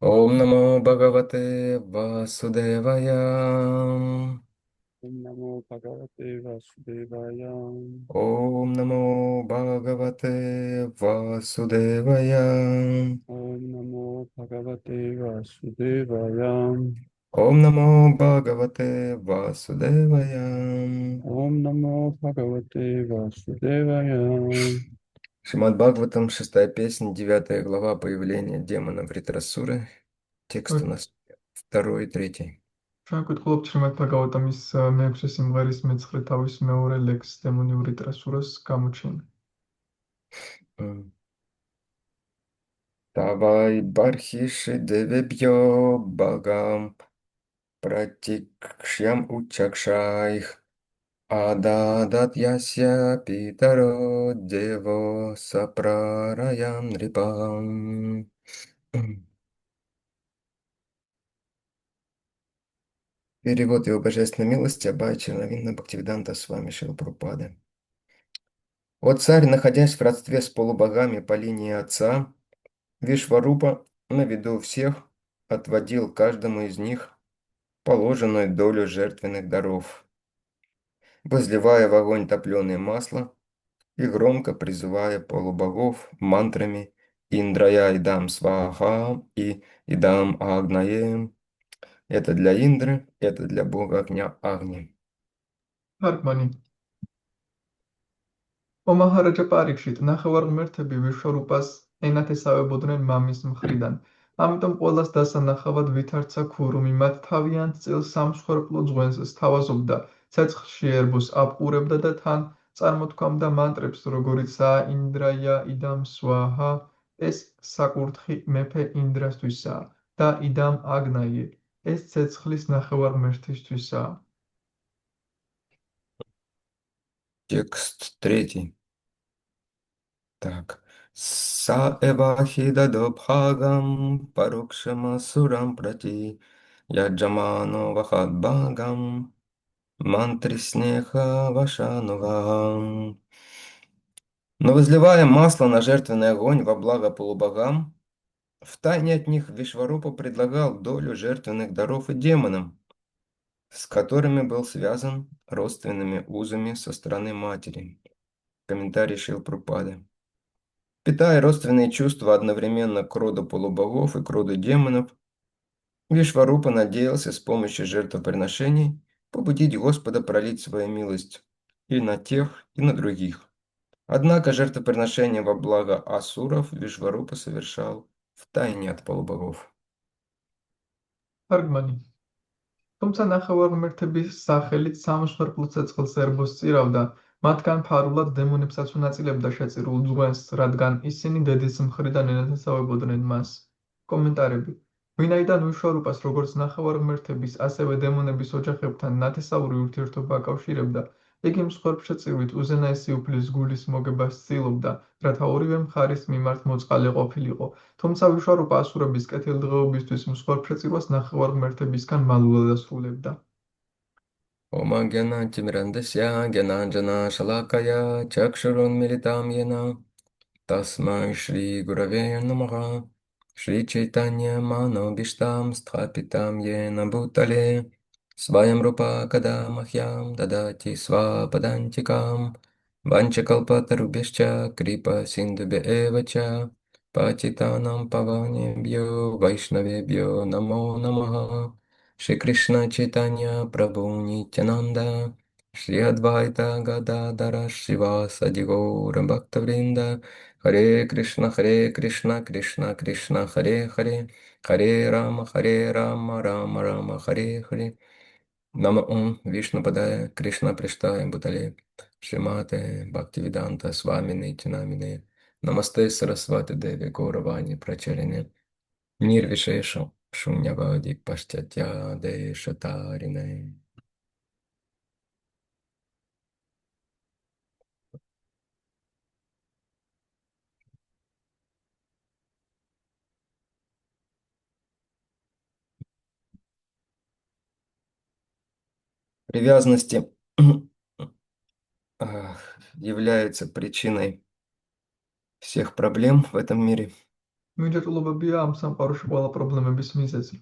Om Namo Bhagavate Vasudevaya. Om Namo Bhagavate Vasudevaya. Om Namo Bhagavate Vasudevaya. Om Namo Bhagavate Vasudevaya. Om Namo Bhagavate Vasudevaya. Om Namo Bhagavate Vasudevaya. Шримад Бхагаватам, шестая песня, девятая глава, появление демона Вритрасуры. Текст у нас второй и третий. ჩვენ გვიტყობთ შრიმად ბაგავატამის მეექვსე სიმღერის მეცხრე თავის მეორე ლექსს დემონი ვრიტრასურას გამოჩენა. Тавай бархиши девебьё богам пратикшям учакшайх ададат яся питаро дево сапрараян рипам. Перевод его божественной милости Абай Черновинна Бхактивиданта с вами Шрила Прабхупада. О царь, находясь в родстве с полубогами по линии отца, Вишварупа на виду у всех отводил каждому из них положенную долю жертвенных даров, возливая в огонь топленое масло и громко призывая полубогов мантрами «Индрая идам сваха» и «Идам агнае». Это для Индры, это для бога огня Агни. თარგმანი ომაჰარაჯა პარიქშით ნახევარ ღმერთები ვიშვარუპას ენათესავებოდნენ მამის მხრიდან. ამიტომ ყველას დასანახავად ვითარცა ქურუმი მათ თავიანთ წილ სამსხვერპლო ძღვენს სთავაზობდა, ცეცხლში ერბოს აპყურებდა და თან წარმოთქვამდა მანტრებს, როგორიცაა ინდრაია იდამ სვაჰა, ეს საკურთხი მეფე ინდრასთვისაა და იდამ აგნაიე, ეს ცეცხლის ნახევარ ღმერთისთვისაა. Текст третий. Так. Са эвахида добхагам парукшама сурам прати яджамано вахат багам мантриснеха вашанувам. Но возливая масло на жертвенный огонь во благо полубогам, втайне от них Вишварупа предлагал долю жертвенных даров и демонам, с которыми был связан родственными узами со стороны матери. Комментарий Шрилы Прабхупады. Питая родственные чувства одновременно к роду полубогов и к роду демонов, Вишварупа надеялся с помощью жертвоприношений побудить Господа пролить свою милость и на тех, и на других. Однако жертвоприношение во благо асуров Вишварупа совершал втайне от полубогов. თარგმანი თუმცა ნახევარ ღმერთების სახელით სამშხვერპლო ცეცხლს ერბოს სწირავდა, მათგან ფარულად დემონებსაც უნაწილებდა შეწირულ ძღვენს, რადგან ისინი დედის მხრიდან ენათესავებოდნენ მას. კომენტარები ვინაიდან ვიშვარუპას როგორც ნახევარ ღმერთების, ასევე დემონების ოჯახებთან ნათესაური ურთიერთობა აკავშირებდა, იგი მსხვერპლშეწირვით უზენაესი უფლის გულის მოგებას ცდილობდა, რათა ორივე მხარის მიმართ მოწყალე ყოფილიყო. თუმცა ვიშვარუპა ასურების კეთილდღეობისთვის მსხვერპლშეწირვას ნახევარ ღმერთებისგან მალულად ასრულებდა. Ома гьяна тимирандасья гьянанджана шалакая чакшурун милитам йена тасмай Шри Гураве намаха Шри Чайтанья Мано Биштам Стхапитам Йена Бутале Сваям Рупа Када Махьям Дадати Свападантикам Ванчакалпатарубешча Крипа Синдубе Эвача Патитанам Паванебьо Вайшнавебьо Намо Намаха Шри Кришна Чайтанья Прабху Нитянанда Шри Адвайта Гададара Шривасади Гаура Бхактавринда Харе Кришна, Кришна Кришна, Харе Харе, Харе Рама, Рама Рама, Харе Харе. Нама Ом Вишну Падая, Кришна Прештая Бутале, Шримате Бхактивиданта Свамини Чинамине, Намасте Сарасвати Деви Гауравани Прачарине, Нирвишешу Шуньявади Паштятя Де Шатарине. Привязанности являются причиной всех проблем в этом мире. მინჯაჭულობებია ამ სამყაროში ყველა პრობლემების მიზეზი.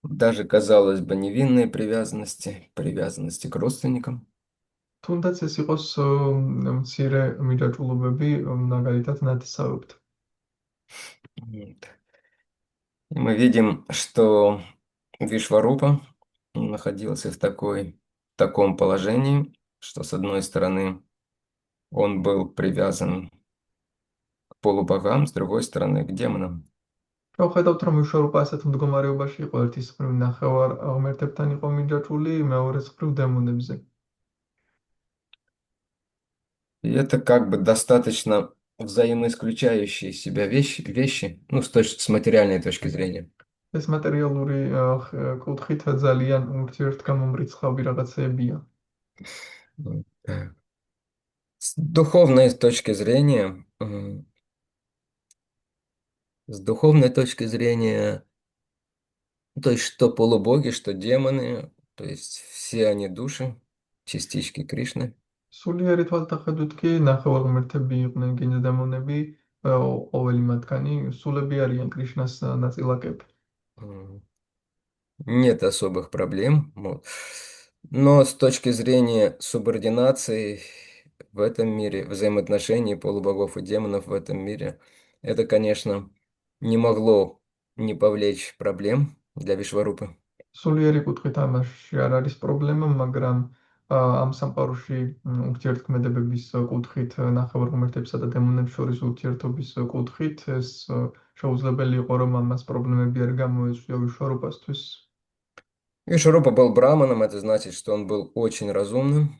Даже, казалось бы, невинные привязанности, привязанности к родственникам. თუნდაც ეს იყოს მცირე მინჯაჭულობები, მაგალითად ნათესავებთან. Вот. И мы видим, что Вишварупа находился в таком положении, что, с одной стороны, он был привязан к полубогам, с другой стороны, к демонам. შევხედავთ, რომ ვიშორუპა ასეთ მდგომარეობაში იყო, ერთის მხრივ ნახევარ ღმერთებთან იყო მინჯაჭული, მეორეს მხრივ დემონებზე. И это как бы достаточно взаимоисключающие себя вещи, ну, с материальной точки зрения. ეს მატერიალური კუთხით ძალიან ურთიერთგამომრიცხავი რაღაცეებია. Вот. С духовной точки зрения, с духовной точки зрения, то есть что полубоги, что демоны, то есть все они души, частички Кришны. სულიერი თვალსაჩინოდ კი ნახევარ ღმერთები იყვნენ გინდა დემონები, ყოველი მათგანი სულები არიან კრიშნას ნაწილაკები. М, Нет особых проблем. Вот. Но с точки зрения субординации в этом мире, взаимоотношений полубогов и демонов в этом мире, это, конечно, не могло не повлечь проблем для Вишварупы. სულიერი კუთხით ამაში არ არის პრობლემა, მაგრამ ამ სამყაროში ურთიერთქმედებების კუთხით ნახევარ ღმერთებსა და დემონებს შორის ურთიერთობის კუთხით ეს შეუძლებელი იყო, რომ ამას პრობლემები არ გამოეწვია ვიშვარუპასთვის. Вишварупа был браманом, это значит, что он был очень разумным,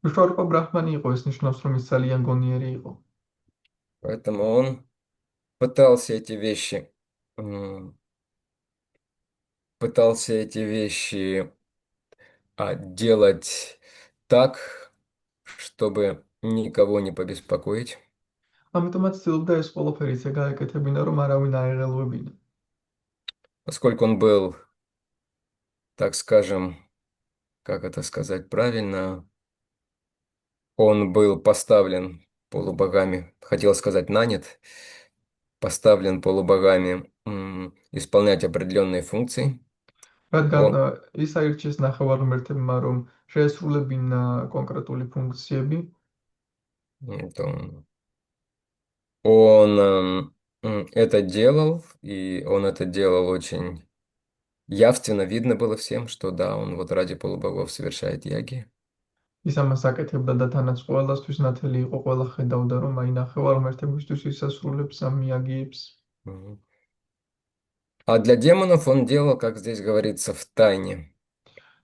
ვიშვარუპა ბრაჰმანი იყო, ეს ნიშნავს, რომ ის ძალიან გონიერი იყო. поэтому он пытался эти вещи, м, пытался эти вещи делать так, чтобы никого не побеспокоить, ამიტომაც ცდილობდა ეს ყველაფერი ისე გაეკეთებინა, რომ არავინ აეღელვებინა. поскольку он был, так скажем, как это сказать правильно, он был поставлен полубогами, хотел сказать нанят, поставлен полубогами исполнять определенные функции. რადგან Он, ის აირჩიეს ნახევარ ღმერთებმა, რომ შეესრულებინა კონკრეტული ფუნქციები, это он это делал, и он это делал очень явственно, видно было всем, что да, он вот ради полубогов совершает яги. ის ამას აკეთებდა და თანაც ყველასთვის ნათელი იყო, ყველა ხედავდა, რომ აი ნახევარ ღმერთებისთვის ისასრულებს ამ იაგიებს. Мгм. А для демонов он делал, как здесь говорится, в тайне.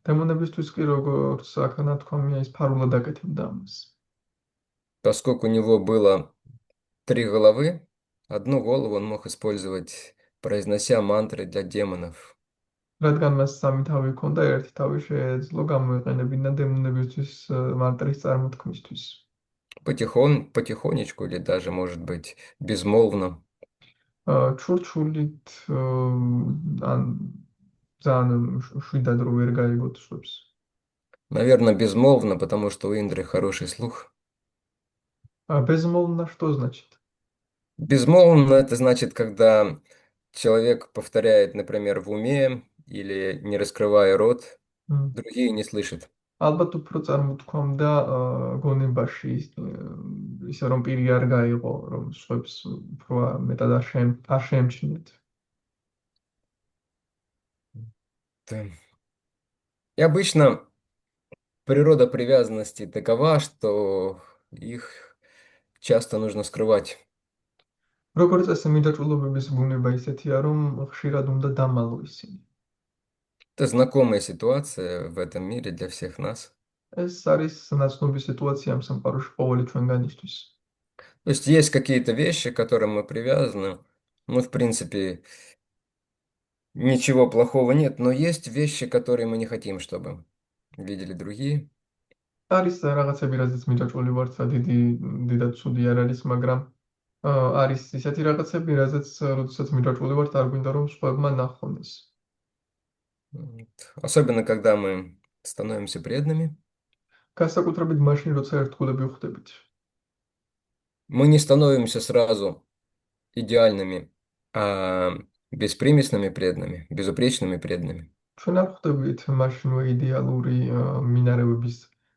დემონებისთვის კი როგორც აქ ნათქვამია, ის ფარულად აკეთებდა ამას. Поскольку у него было 3 головы, одну голову он мог использовать, произнося мантры для демонов. რადგან მას სამი თავი ჰქონდა, ერთი თავი შეეძლო გამოიყენებინა დემონებისთვის მანტრის წარმოთქმისთვის. Потихонечку или даже, может быть, безмолвно. ჩურჩულით ან ძალიან შვიდად რო ვერ გაიგოთშვებს. Наверное, безмолвно, потому что у Индры хороший слух. Безмолвно что значит? Безмолвно это значит, когда человек повторяет, например, в уме или не раскрывая рот, მ. другие не слышат. ალბათ უფრო წარმოთქვამდა გონებაში ისე რომ პირი არ გაიღო, რომ სხვებს უფრო მეტად არ შეემჩნიათ. Да. И обычно природа привязанности такова, что их часто нужно скрывать. როგორც წესი მინდაჭულობების ბუნება ისეთია, რომ ხშირად უნდა დამალო ისინი. Это знакомая ситуация в этом мире для всех нас. ეს არის ნაცნობი სიტუაცია ამ სამყაროში ყოველი ჩვენგანისთვის. То есть есть какие-то вещи, к которым мы привязаны. Ну, в принципе, ничего плохого нет, но есть вещи, которые мы не хотим, чтобы видели другие. არის რაღაცები, რაზეც მინდაჭული ვართ, დიდად ცუდი არ არის, მაგრამ არის ისეთი რაღაცები, რაზეც როდესაც მინდაჭული ვართ, არ გვინდა რომ სხვებმა ნახონ ეს. Вот. Особенно, когда мы становимся преданными. განსაკუთრებით მაშინ, როცა ერთგულები ვხდებით. Мы не становимся сразу идеальными, а беспримесными преданными, безупречными преданными. ჩვენ არ ხვდებით მაშინვე იდეალური მინარევების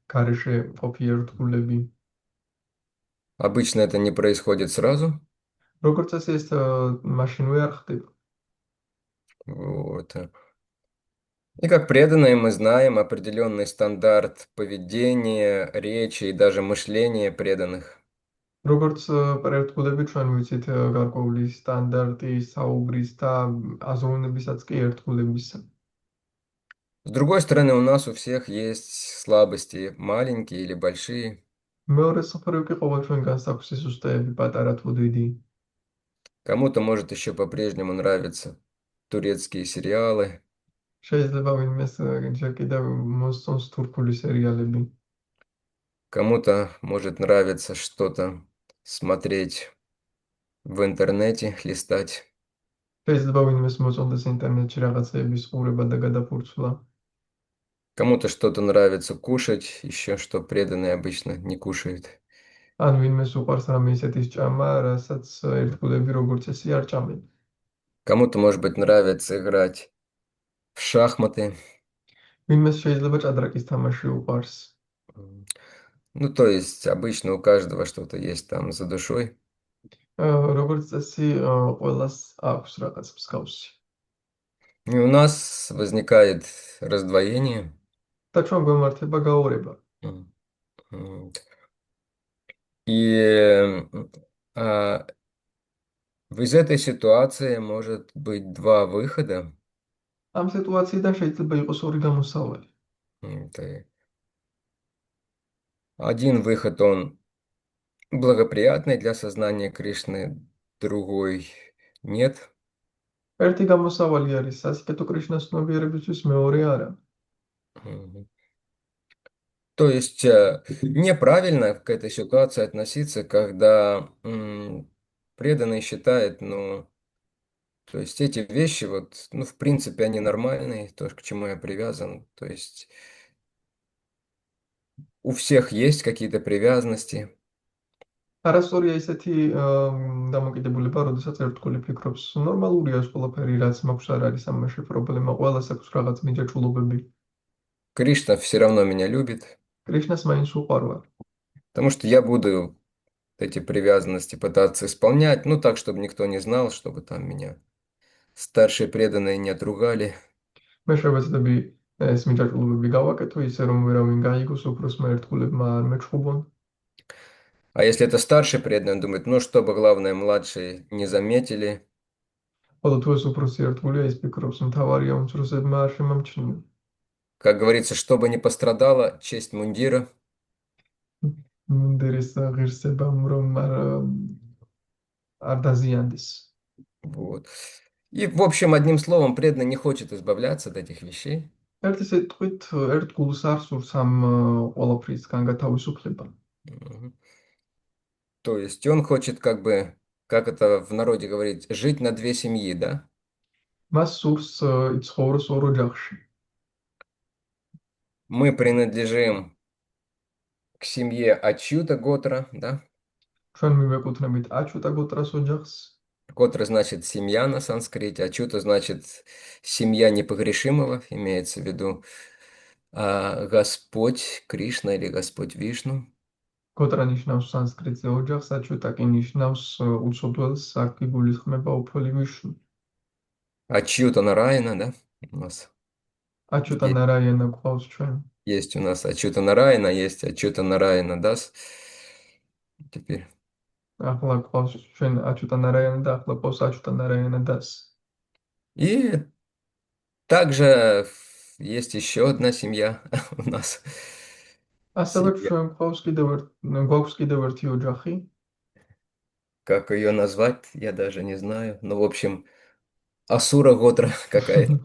გარეშე ყოფი ერთგულები. Обычно это не происходит сразу. როგორც წესი ეს მაშინვე არ ხდება. Вот. И как преданные мы знаем определенный стандарт поведения, речи и даже мышления преданных. როგორც ერთგულები ჩვენ ვიცით გარკვეული სტანდარტი საუბრის და აზროვნებისაც კი ერთგულებისა. С другой стороны, у нас у всех есть слабости, маленькие или большие. მეორე მხრივ კი ყოველ ჩვენგანს აქვს სისუსტეები, პატარა თუ დიდი. Кому-то может еще по-прежнему нравятся турецкие сериалы, შეიძლება ვინმეს ჯერ კიდევ მოსწონს თურქული სერიალები. кому-то может нравиться что-то смотреть в интернете, листать. შეიძლება ვინმეს მოწონდეს ინტერნეტში რაღაცეების ყურება და გადაფურცვლა. Кому-то что-то нравится кушать, еще что преданные обычно не кушают. ან ვინმეს უყვარს რამე ისეთის ჭამა, რასაც ერთგულები როგორც წესი არ ჭამენ. Кому-то, может быть, нравится играть в шахматы. ვინმეს შეიძლება ჭადრაკის თამაში უყვარს. Ну, то есть обычно у каждого что-то есть там за душой. როგორც წესი ყველას აქვს რაღაც მსგავსი. И у нас возникает раздвоение. და ჩვენ გვემართება გაორება. М. И а, из этой ситуации может быть два выхода. ამ სიტუაციიდან შეიძლება იყოს ორი გამოსავალი. Это один выход, он благоприятный для сознания Кришны, другой нет. ერთი გამოსავალი არის სასიკეთო კრიშნას ცნობიერებისთვის, მეორე არა. Мгм. То есть неправильно к этой ситуации относиться, когда преданный считает, ну, то есть эти вещи, вот, ну, в принципе, они нормальные, то, к чему я привязан. То есть у всех есть какие-то привязанности. არასწორია ისეთი დამოკიდებულება, როდესაც ერთგული ფიქრობს, ნორმალურია ეს ყველაფერი, რაც მაქვს არ არის ამაში პრობლემა, ყველას აქვს რაღაც მიჯაჭვულობები. Кришна все равно меня любит, კრიშნას მაინც უყვარვა. потому что я буду эти привязанности пытаться исполнять, ну, так, чтобы никто не знал, чтобы там меня старшие преданные не отругали. მე შევეცდები ეს მიჯაჭვულობები გავაკეთო ისე, რომ ვერავინ გაიგოს, უფროსმა ერთგულებმა არ მეჩხუბონ. А если это старший преданный, он думает, ну, чтобы, главное, младшие не заметили. ხოლო თუ ეს უფროსი ერთგულია, ის ფიქრობს, მთავარია უმცროსებმა არ შემამჩნიონ. Как говорится, чтобы не пострадала честь мундира. მუნდირის ღირსებამ რომ არ დაზიანდეს. Вот. И, в общем, одним словом, преданный не хочет избавляться от этих вещей. ერთი სიტყვით ერთგულს არ სურს ამ ყველაფრისგან გათავისუფლება. Мгм. То есть он хочет, как бы, как это в народе говорить, жить на две семьи, да? მას სურს იცხოვროს ორ ოჯახში. Мы принадлежим к семье Ачюта Готра, да? ჩვენ მივეკუთვნებით აჩუტა გოტრას ოჯახს. Готра значит семья на санскрите, Ачута значит семья непогрешимого, имеется в виду Господь Кришна или Господь Вишну. გოტრა ნიშნავს სანსკრიტზე ოჯახს, აჩუტა კი ნიშნავს უცოდველს, აქ იგულისხმება უფალი ვიშნუ. Ачюта Нараяна, да? У нас აჩუტა е- ნარაიანა გვყავს ჩვენ. есть у нас Ачюта Нараяна, есть Ачюта Нараяна Дас. Теперь. ახლა გვყავს ჩვენ აჩუტა ნარაიანა და ახლა ყავს აჩუტა ნარაიანა დას. И также есть еще одна семья у нас. ასევე Семья, ჩვენ გვაქვს კიდევ ერთი ოჯახი. как ее назвать, я даже не знаю. Ну, в общем, Асура Готра какая-то.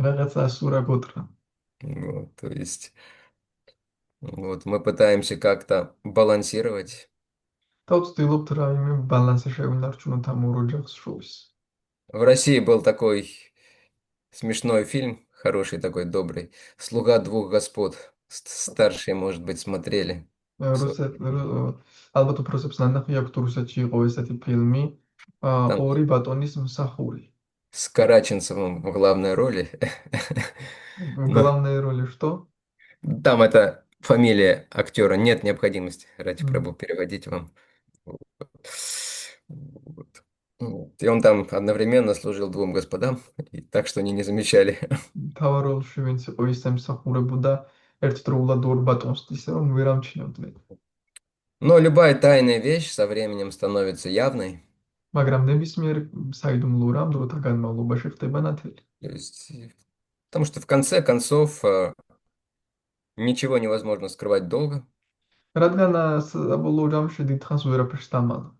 რაღაცა ასურა გოტრა. Вот, то есть, вот мы пытаемся как-то балансировать. და ვცდილობთ რაიმე ბალანსი შევინარჩუნოთ ამ ორ ოჯახს შორის. В России был такой смешной фильм, хороший такой, добрый, «Слуга двух господ». Старшие, может быть, смотрели. ალბათ უფროსებს ნანახი აქვთ რუსეთში იყო ესეთი ფილმი, Там ორი ბატონის მსახური. с Караченцевым в главной роли. Но Главная роль что? там это фамилия актера, нет необходимости ради М, пробу переводить вам. Вот. Вот. И он там одновременно служил двум господам, и так что они не замечали. მთავარ როლში ვინც იყო ის ემსახურებოდა ერთდროულად ორ ბატონს, ისე რომ ვერ ამჩნევდნენ. Но любая тайная вещь со временем становится явной. მაგრამ ნებისმიერ საიდუმლო რამ დროთა განმავლობაში ხდება ნათელი. То есть, потому что в конце концов ничего невозможно скрывать долго. რადგან საბოლოო ჯამში დიდხანს ვერაფერს დამალო.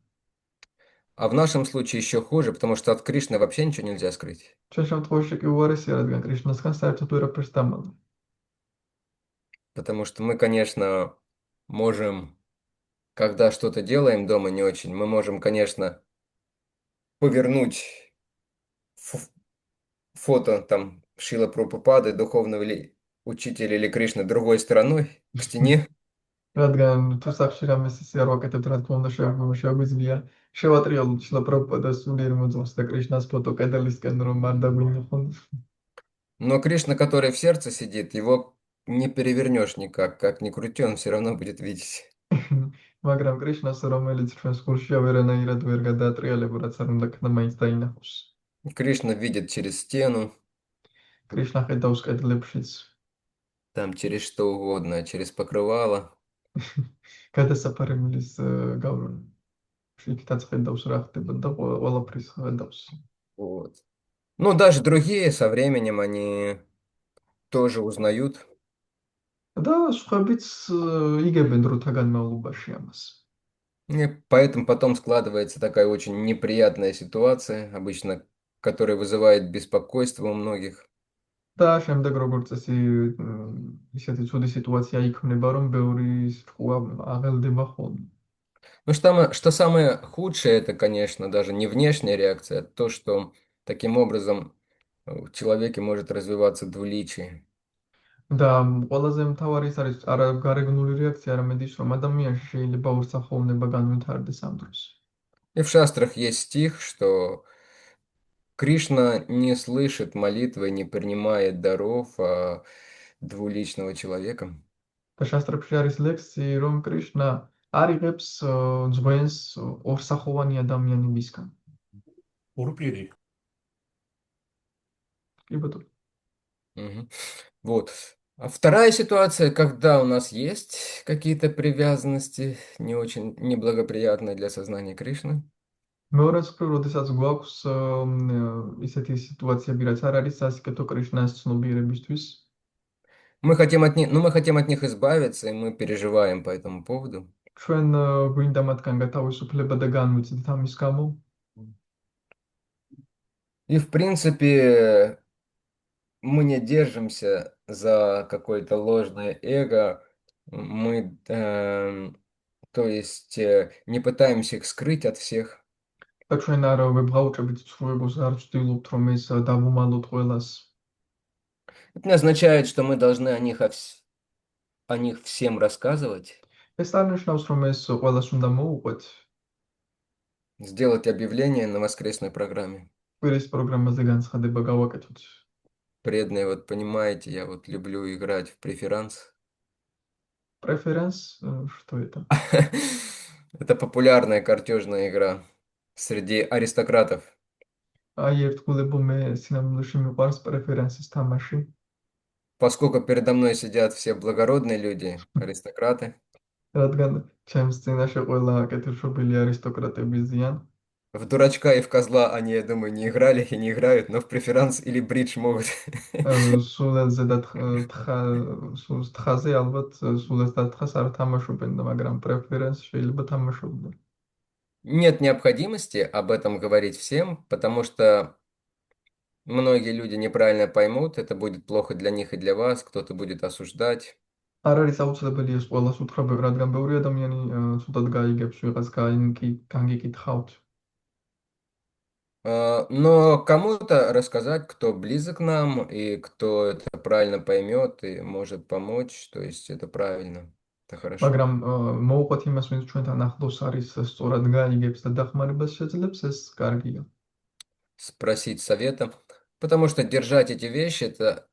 А в нашем случае еще хуже, потому что от Кришны вообще ничего нельзя скрыть. ჩვენ შემთხვევაში კი უარესია, რადგან კრიშნასგან საერთოდ ვერაფერს დამალო. Потому что мы, конечно, можем, когда что-то делаем дома не очень, мы можем, конечно, повернуть ф- фото там Шила Прабхупады, духовного ли учителя или Кришны другой стороной к стене. რადგან თუ სახში რამეს ისე არ ვაკეთებთ, რა თქმა უნდა შეგვიძლია შევატრიალოთ შილა პრაბჰუპადას სულიერ მოძღვარს და კრიშნას ფოტო კედელისკენ, რომ არ დაგვინახონ. Но Кришна, который в сердце сидит, его не перевернешь никак, как ни крути, он все равно будет видеть. მაგრამ კრიშნას, რომელიც ჩვენს გულშია, ვერანაირად ვერ გადაატრიალებო, რაც არ უნდა ქნა მაინც დაინახოს. Кришна видит через стену, კრიშნა ხედავს კედლებშიც. там через что угодно, через покрывало. გადასაფარემლის გავლენა. იქითაც ხედავს რა ხდება და ყველაფრის ხედავს. Вот. Ну, даже другие со временем они тоже узнают. და სხვაებიც იგებენ დროთა განმავლობაში ამას. И поэтому потом складывается такая очень неприятная ситуация, обычно, которая вызывает беспокойство у многих. და შემდეგ როგორც წესი ისეთი ცუდი სიტუაცია იქმნება, რომ ბევრი სიტყვა აღელდება ხოლმე. Ну, что самое худшее, это, конечно, даже не внешняя реакция, а то, что таким образом в человеке может развиваться двуличие. და ყველაზე მთავარი ის არის არა გარეგნული რეაქცია, არამედ ის, რომ ადამიანში შეიძლება ორსახოვნება განვითარდეს ამ დროს. И в шастрах есть стих, что Кришна не слышит молитвы, не принимает даров двуличного человека. და შასტრებში არის ლექსი, რომ კრიშნა არ იღებს ძღვენს ორსახოვანი ადამიანებისგან. ორპირი. კი ბატონო. Мгм. Вот. А вторая ситуация, когда у нас есть какие-то привязанности, не очень неблагоприятные для сознания Кришны. მეორე მხრივ, როდესაც გვაქვს ისეთი სიტუაციები, რაც არ არის სასიკეთო კრიშნას ცნობიერებისთვის, Мы хотим от них избавиться, и мы переживаем по этому поводу. ჩვენ გვინდა მათგან გათავისუფლება და განვიცდით ამის გამო. И, в принципе, мы не держимся за какое-то ложное эго, мы, то есть, не пытаемся их скрыть от всех. და ჩვენ არ ვებღაუჭებით ცრუებას, არ ვცდილობთ, რომ ეს დავუმალოთ ყველას. Это не означает, что мы должны о них всем рассказывать, ეს არ ნიშნავს, რომ ეს ყველას უნდა მოუყვეთ. сделать объявление на воскресной программе. კვირის პროგრამაზე განცხადება გავაკეთოთ. Преданные, вот понимаете, я вот люблю играть в преферанс. Преференс, что это? Это популярная картежная игра среди аристократов. აი ერთგულებო მე სინამდვილეში მიყვარს პრეფერენსის თამაში. Поскольку передо мной сидят все благородные люди, аристократы, რადგან ჩემს წინაშე ყველა კეთილშობილი არისტოკრატები ზიან, в дурачка и в козла они, я думаю, не играли и не играют, но в преферанс или бридж могут. სულელზე და სულს თხაზე ალბათ სულეს და თხას არ თამაშობენ, მაგრამ პრეფერენს შეიძლება თამაშობდნენ. Нет необходимости об этом говорить всем, потому что многие люди неправильно поймут, это будет плохо для них и для вас, кто-то будет осуждать. არ არის აუცილებელი ეს ყველას უთხრა, რადგან ბევრი ადამიანი ცუდად გაიგებს ვიღაც განგიკითხავთ. Но кому-то рассказать, кто близок к нам и кто это правильно поймет и может помочь, то есть это правильно. Это хорошо. მაგრამ მოუყვეთ იმას, ვინც ჩვენთან ახლოს არის, სწორად გაიგებს და დახმარებას შეძლებს, ეს კარგია. Спросить совета. Потому что держать эти вещи, это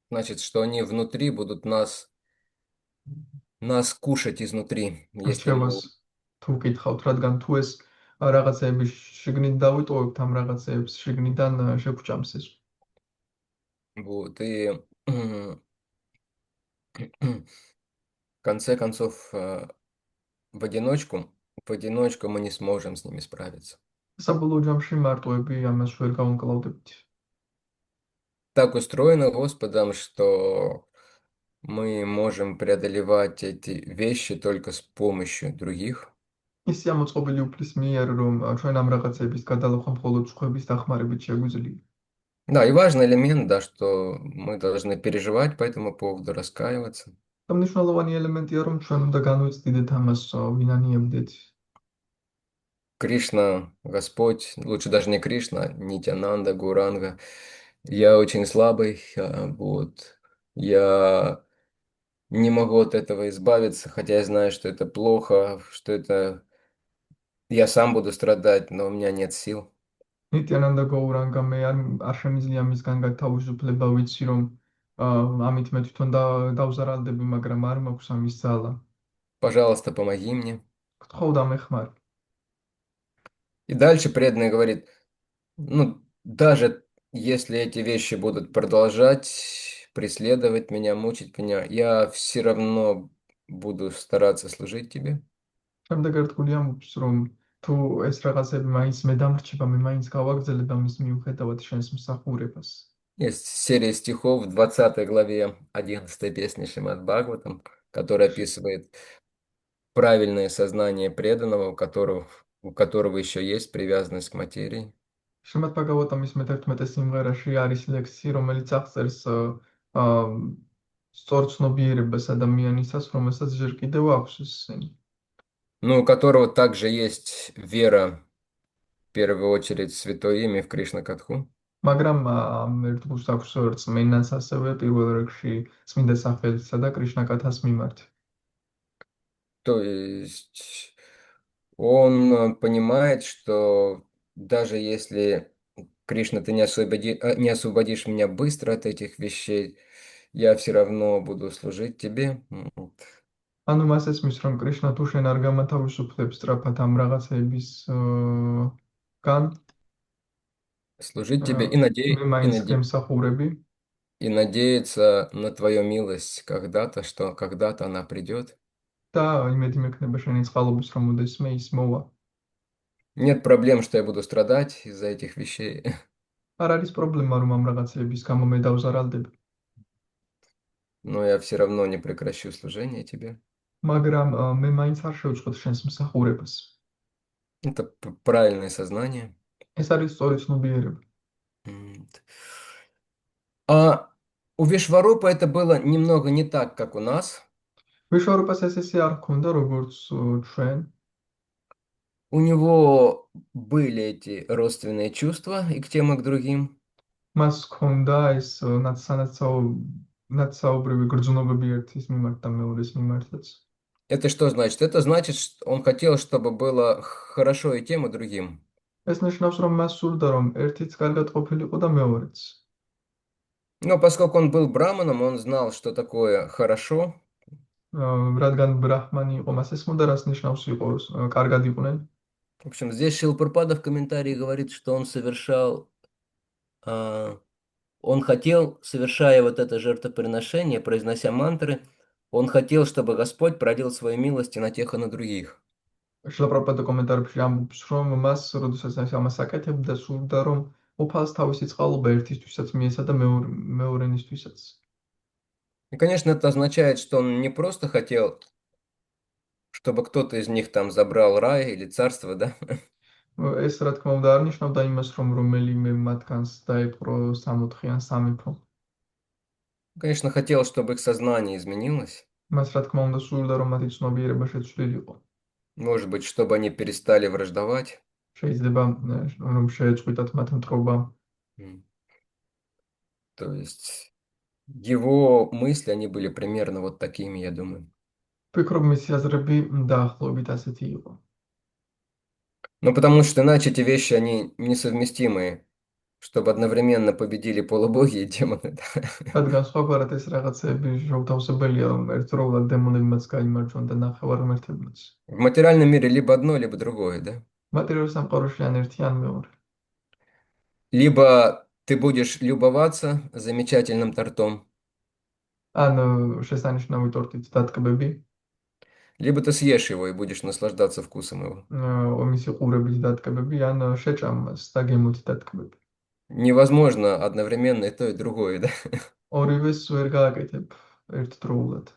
значит, что они внутри будут нас кушать изнутри, если რჩევას мы... თუ კითხავთ, рადგან თუ ეს რაღაცეები შიგნით დავიტოვებთ, ამ რაღაცეებს შიგნიდან შეგვჭამს ეს. Вот, и в конце концов, в одиночку мы не сможем с ними справиться. საბოლოო ჯამში მარტოები ამას ვერ გავუმკლავდებთ. Так устроено Господом, что мы можем преодолевать эти вещи только с помощью других. ისე ამოწყობილი უფლის მიერ, რომ ჩვენ ამ რაღაცების გადალახვა მხოლოდ სხვების დახმარებით შეგვიძლია. Да, и важный элемент, да, что мы должны переживать по этому поводу, раскаиваться. და მნიშვნელოვანი ელემენტია, რომ ჩვენ უნდა განვეცდიდეთ ამას, ვინანიებდეთ. Кришна, Господь, лучше даже не Кришна, Нитянанда, Гуранга. Я очень слабый, вот. Я не могу от этого избавиться, хотя я знаю, что это плохо, что это я сам буду страдать, но у меня нет сил. ნიტიანანდა გოურანგა მე არ შემიძლია მისგან გათავისუფლება, ვიცი რომ ამით მე თვითონ დავზარალდები, მაგრამ არ მაქვს ამის ძალა. Пожалуйста, помоги мне. გთხოვ დამეხმარი. И дальше преданный говорит, ну, даже если эти вещи будут продолжать преследовать меня, мучить меня, я все равно буду стараться служить тебе. შემდეგ ერთგული ამბობს, რომ თუ ეს რაღაცები მაინც მე დამრჩება, მე მაინც გავაგრძელებ ამის მიუხედავად შენს მსახურებას. Есть серия стихов в 20 главе 11 песни Шримад Бхагаватам, которая описывает правильное сознание преданного, у которого еще есть привязанность к материи. შრიმად ბაგავატამის მე-11 სიმღერაში არის ლექსი, რომელიც აღწერს სწორ ცნობიერებას ადამიანისას, რომელსაც ჯერ კიდევ აქვს ესენი. Но у которого также есть вера, в первую очередь, в святое имя, в Кришна Катху. მაგრამ ამ ერთგულს აქვს რწმენაც ასევე პირველ რიგში წმინდა სახელისა და კრიშნაკათას მიმართ. То есть он понимает, что даже если, Кришна, ты не освободишь меня быстро от этих вещей, я все равно буду служить тебе. Вот. ანუ მას ესმის, რომ კრიშნა თუ შენ არ გამათავისუფლებს სწრაფად ამ რაღაცების გან, Служить тебе მე მაინც გემსახურები и надеяться на твою милость когда-то, что когда-то она придет. და იმედი მექნება შენი წყალობის, რომ ოდესმე ის მოვა. Нет проблем, что я буду страдать из-за этих вещей. არ არის პრობლემა, რომ ამ რაღაცების გამო მე დავზარალდები, Но я все равно не прекращу служение тебе. მაგრამ მე მაინც არ შევწყოთ შენს მსახურებას. Это правильное сознание. ეს არის სწორი ცნობიერება. Вот. А у Вишварупа это было немного не так, как у нас. ვიშварупას ესე არ ჰქონდა, როგორც ჩვენ. У него были эти родственные чувства и к тем, и к другим. მას ჰქონდა ეს ნაცაობრივი გრძნობები ერთის მიმართ და მეორეს მიმართაც. Это что значит? Это значит, что он хотел, чтобы было хорошо и тем, и другим. ეს ნიშნავს, რომ მას სურდა, რომ ერთიც კარგად ყოფილიყო და მეორეც. Но поскольку он был браманом, он знал, что такое хорошо. რადგან ბრაჰმანი იყო, მას ესმოდა, რას ნიშნავს იყოს კარგად იყვნენ. В общем, здесь Шрила Прабхупада в комментарии говорит, что он хотел, совершая вот это жертвоприношение, произнося мантры, он хотел, чтобы Господь пролил свою милость и на тех, и на других. შრილა პრაბჰუპადა კომენტარებში ამბობს, რომ მას, როდესაც ამას აკეთებდა, სურდა, რომ უფალს თავისი წყალობა ერთისთვისაც მიეცა და მეორენისთვისაც. И, конечно, это означает, что он не просто хотел, чтобы кто-то из них там забрал рай или царство, да? ეს, რა თქმა უნდა, არ ნიშნავდა იმას, რომ რომელიმე მათგანს დაიპყრო სამოთხიან სამეფო. Конечно, хотел, чтобы их сознание изменилось. მას, რა თქმა უნდა, სურდა, რომ მათი ცნობიერება შეცვლილიყო. Может быть, чтобы они перестали враждовать. შეიძლება, რომ შეეწყვიტათ მათ მტრობა. То есть его мысли, они были примерно вот такими, я думаю. ვფიქრობ, მისი აზრები დაახლოებით ასეთი იყო. Ну, потому что иначе эти вещи, они несовместимые, чтобы одновременно победили полубоги и демоны. Да. რადგან სხვაგვარად ეს რაღაცები შეუთავსებელია, რომ ერთდროულად დემონებმაც გაიმარჯვონ და ნახევარ ღმერთებმაც. В материальном мире либо одно, либо другое, да? მატერიალურ სამყაროში ან ერთი, ან მეორე. Либо ты будешь любоваться замечательным тортом, ან შესანიშნავი ტორტით დატკბები, либо ты съешь его и будешь наслаждаться вкусом его. მისი ყურებით დატკბები, ან შეჭამას და გემოთი დატკბები. Невозможно одновременно и то, и другое, да? ორივეს ვერ გააკეთებ ერთდროულად.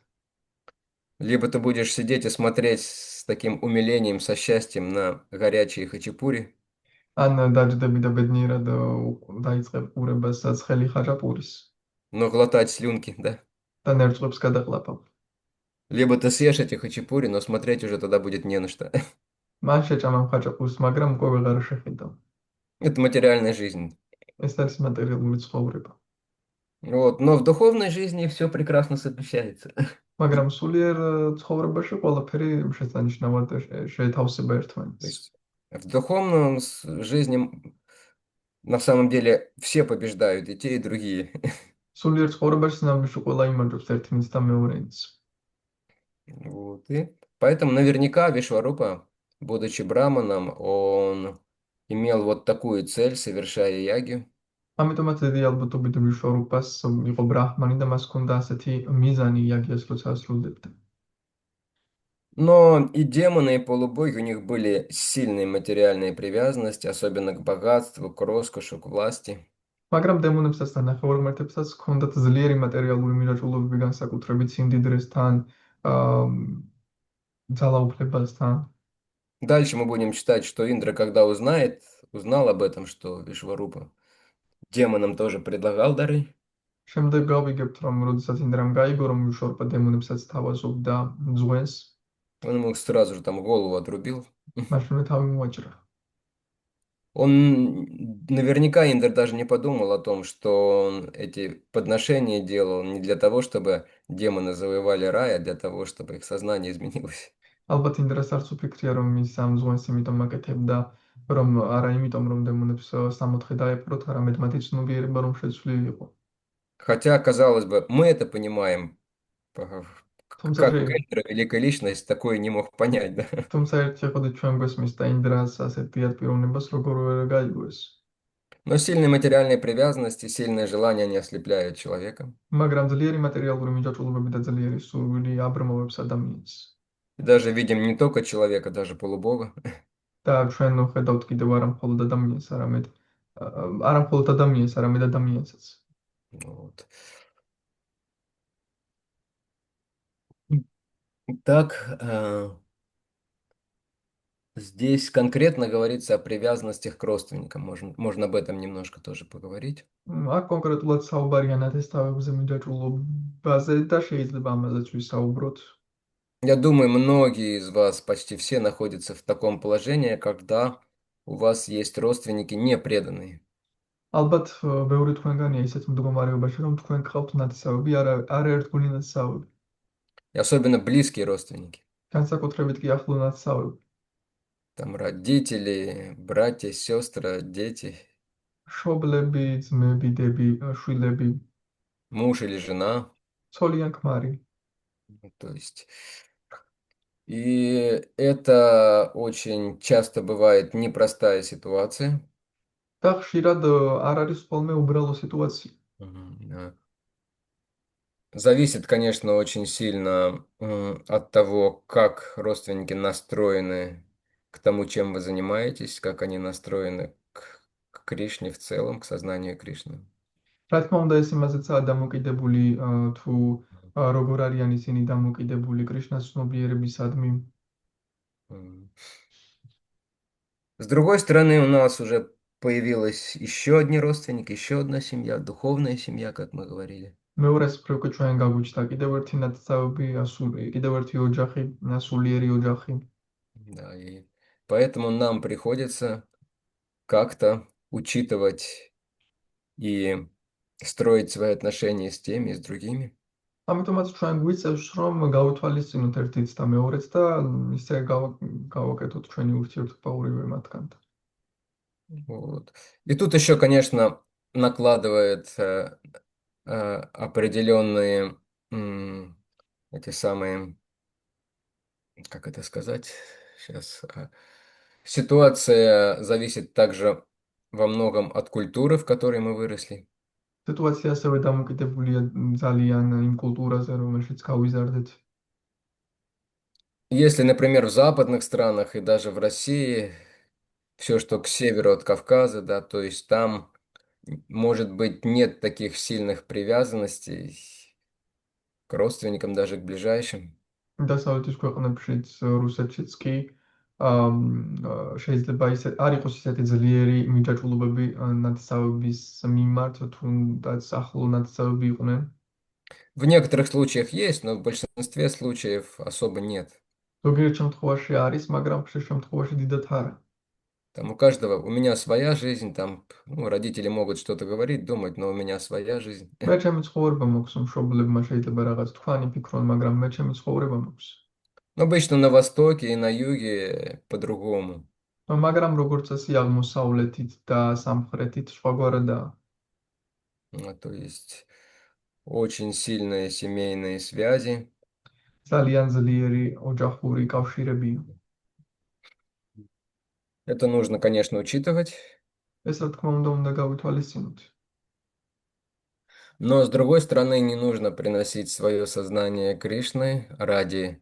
Либо ты будешь сидеть и смотреть с таким умилением, со счастьем на горячие хачапури, ან დაждები და ბედნიერად დაიწყებ ყურებას ცხელი ხაჭაპურის но глотать слюнки, да? და ნერწყვებს გადაყლაპავ. Либо ты съешь эти хачапури, но смотреть уже тогда будет не на что. მან შეჭამამ ხაჭაპურს, მაგრამ უკვე ვეღარ შეხედავ. Это материальная жизнь. ეს არის მატერიალური ცხოვრება. Вот. Но в духовной жизни все прекрасно совмещается. მაგრამ სულიერ ცხოვრებაში ყველაფერი შესანიშნავად შეთავსება То ერთმანეთს. есть в духовном жизни на самом деле все побеждают, и те, и другие. სულიერ ცხოვრებაში ნამდვილად ყველა იმარჯვებს ერთმანეთს და მეორეც. Вот. И поэтому наверняка Вишварупа, будучи браманом, он имел вот такую цель, совершая ягью. ამიტომაც დიდი ალბათობით ვიშვარუპას იყო ბრაჰმანი და მას ჰქონდა ასეთი მიზანი იაგიას როცა ასრულებდა. Но и демоны, и полубоги, у них были сильные материальные привязанности, особенно к богатству, к роскоши, к власти. მაგრამ დემონებსაც და ნახევარმართებსაც ჰქონდათ ძლიერი მატერიალური მირაჭულობები განსაკუთრებით სიმდიდრესთან, ძალაუფლებასთან. Дальше мы будем читать, что Индра, когда узнал об этом, что Вишварупа демонам тоже предлагал дары, შემდეგ გავიგებთ, რომ როდესაც ინდრამ გაიგო, რომ ვიშვარუპა დემონებსაც თავაზობდა ძღვენს, он ему сразу же там голову отрубил. მაშინვე თავი მოაჭრა. Он наверняка Индр даже не подумал о том, что он эти подношения делал не для того, чтобы демоны завоевали рай, а для того, чтобы их сознание изменилось. ალბათ ინდრას არც უფიქრია, რომ ის ამ ძღვენს იმიტომ აკეთებდა, რომ არა იმიტომ, რომ დემონებს სამოთხე დაეპყროთ, არამედ მათი ცნობიერება რომ შეცვლილიყო. Хотя, казалось бы, мы это понимаем, თუმცა как Индра, великая личность, такое не мог понять, да? თუმცა ერთ შეხედვით ჩვენ გვესმის და ინდრას ასეთ დიდ პიროვნებას როგორ ვერ გაიგო ეს. Но сильные материальные привязанности, сильное желание, они ослепляют человека. მაგრამ ძლიერი მატერიალური მიჯაჭვულობები და ძლიერი სურვილი აბრმავებს ადამიანს. И даже видим не только человека, даже полубога. და ჩვენ ხედავთ კიდევ არა მხოლოდ ადამიანს, არამედ ადამიანსაც. Вот. Так, здесь конкретно говорится о привязанностях к родственникам. Можно об этом немножко тоже поговорить. აქ კონკრეტულად საუბარია ნათესავებზე მიჯაჭვულობაზე და შეიძლება ამაზეც ვისაუბროთ. Я думаю, многие из вас, почти все, находятся в таком положении, когда у вас есть родственники непреданные. ალბათ ბევრი თქვენგანია ისეთ მდგომარეობაში, რომ თქვენ გყავთ ნათესავები, არაერთგული ნათესავები. И особенно близкие родственники. განსაკუთრებით კი ახლო ნათესავები. Там родители, братья, сестры, дети, მშობლები, ძმები, დები, შვილები, муж или жена. ცოლი ან ქმარი. То есть, и это очень часто бывает непростая ситуация. და ხშირად არ არის ხოლმე უბრალო სიტუაცია. Да. Зависит, конечно, очень сильно от того, как родственники настроены к тому, чем вы занимаетесь, как они настроены к Кришне в целом, к сознанию Кришны. რა თქმა უნდა, ეს იმაზეცაა დამოკიდებული, თუ როგორ არიან ისინი დამოკიდებული კრიშნას ცნობიერებისადმი. С другой стороны, у нас уже появилась еще одни родственники, еще одна семья, духовная семья, как мы говорили. მეორეს მხრივ კი ჩვენ გაგვიჩნდა კიდევ ერთი ნათესავები, კიდევ ერთი ოჯახი, სულიერი ოჯახი. Да, и поэтому нам приходится как-то учитывать и строить свои отношения с теми и с другими. ამიტომაც ჩვენ გვიწევს, რომ გავითვალისწინოთ ერთიც და მეორეც და ისე გავაკეთოთ ჩვენი ურთიერთობა ორივე მათგანთან. Вот. И тут еще, конечно, накладывает определенные эти самые, как это сказать, сейчас. Ситуация зависит также во многом от культуры, в которой мы выросли. სიტუაცია ასევე დამოკიდებულია ძალიან იმ კულტურაზე, რომელშიც გავიზარდეთ. Если, например, в западных странах и даже в России, все, что к северу от Кавказа, да, то есть там, может быть, нет таких сильных привязанностей к родственникам, даже к ближайшим. დასავლეთის ქვეყნებშიც, რუსეთშიც კი ამ, შეიძლება ისე არ იყოს ისეთი ძლიერი მიჯაჭვულობები ნათესავების მიმართ, თუნდაც ახლო ნათესავები იყვნენ. В некоторых случаях есть, но в большинстве случаев особо нет. ზოგიერთ შემთხვევაში არის, მაგრამ ხშირ შემთხვევაში დიდად არა. Там у каждого, у меня своя жизнь, там, ну, родители могут что-то говорить, думать, но у меня своя жизнь. მე ჩემი ცხოვრება მაქვს, მშობლებმა შეიძლება რაღაც თქვანი ფიქრონ, მაგრამ მე ჩემი ცხოვრება მაქვს. Но обычно на востоке и на юге по-другому. მაგრამ როგორც წესი აღმოსავლეთით და სამხრეთით სხვაგვარადაა. То есть очень сильные семейные связи. ძალიან ძლიერი ოჯახური კავშირებია. Это нужно, конечно, учитывать. ეს რა თქმა უნდა გავითვალისწინოთ. Но с другой стороны, не нужно приносить свое сознание Кришны ради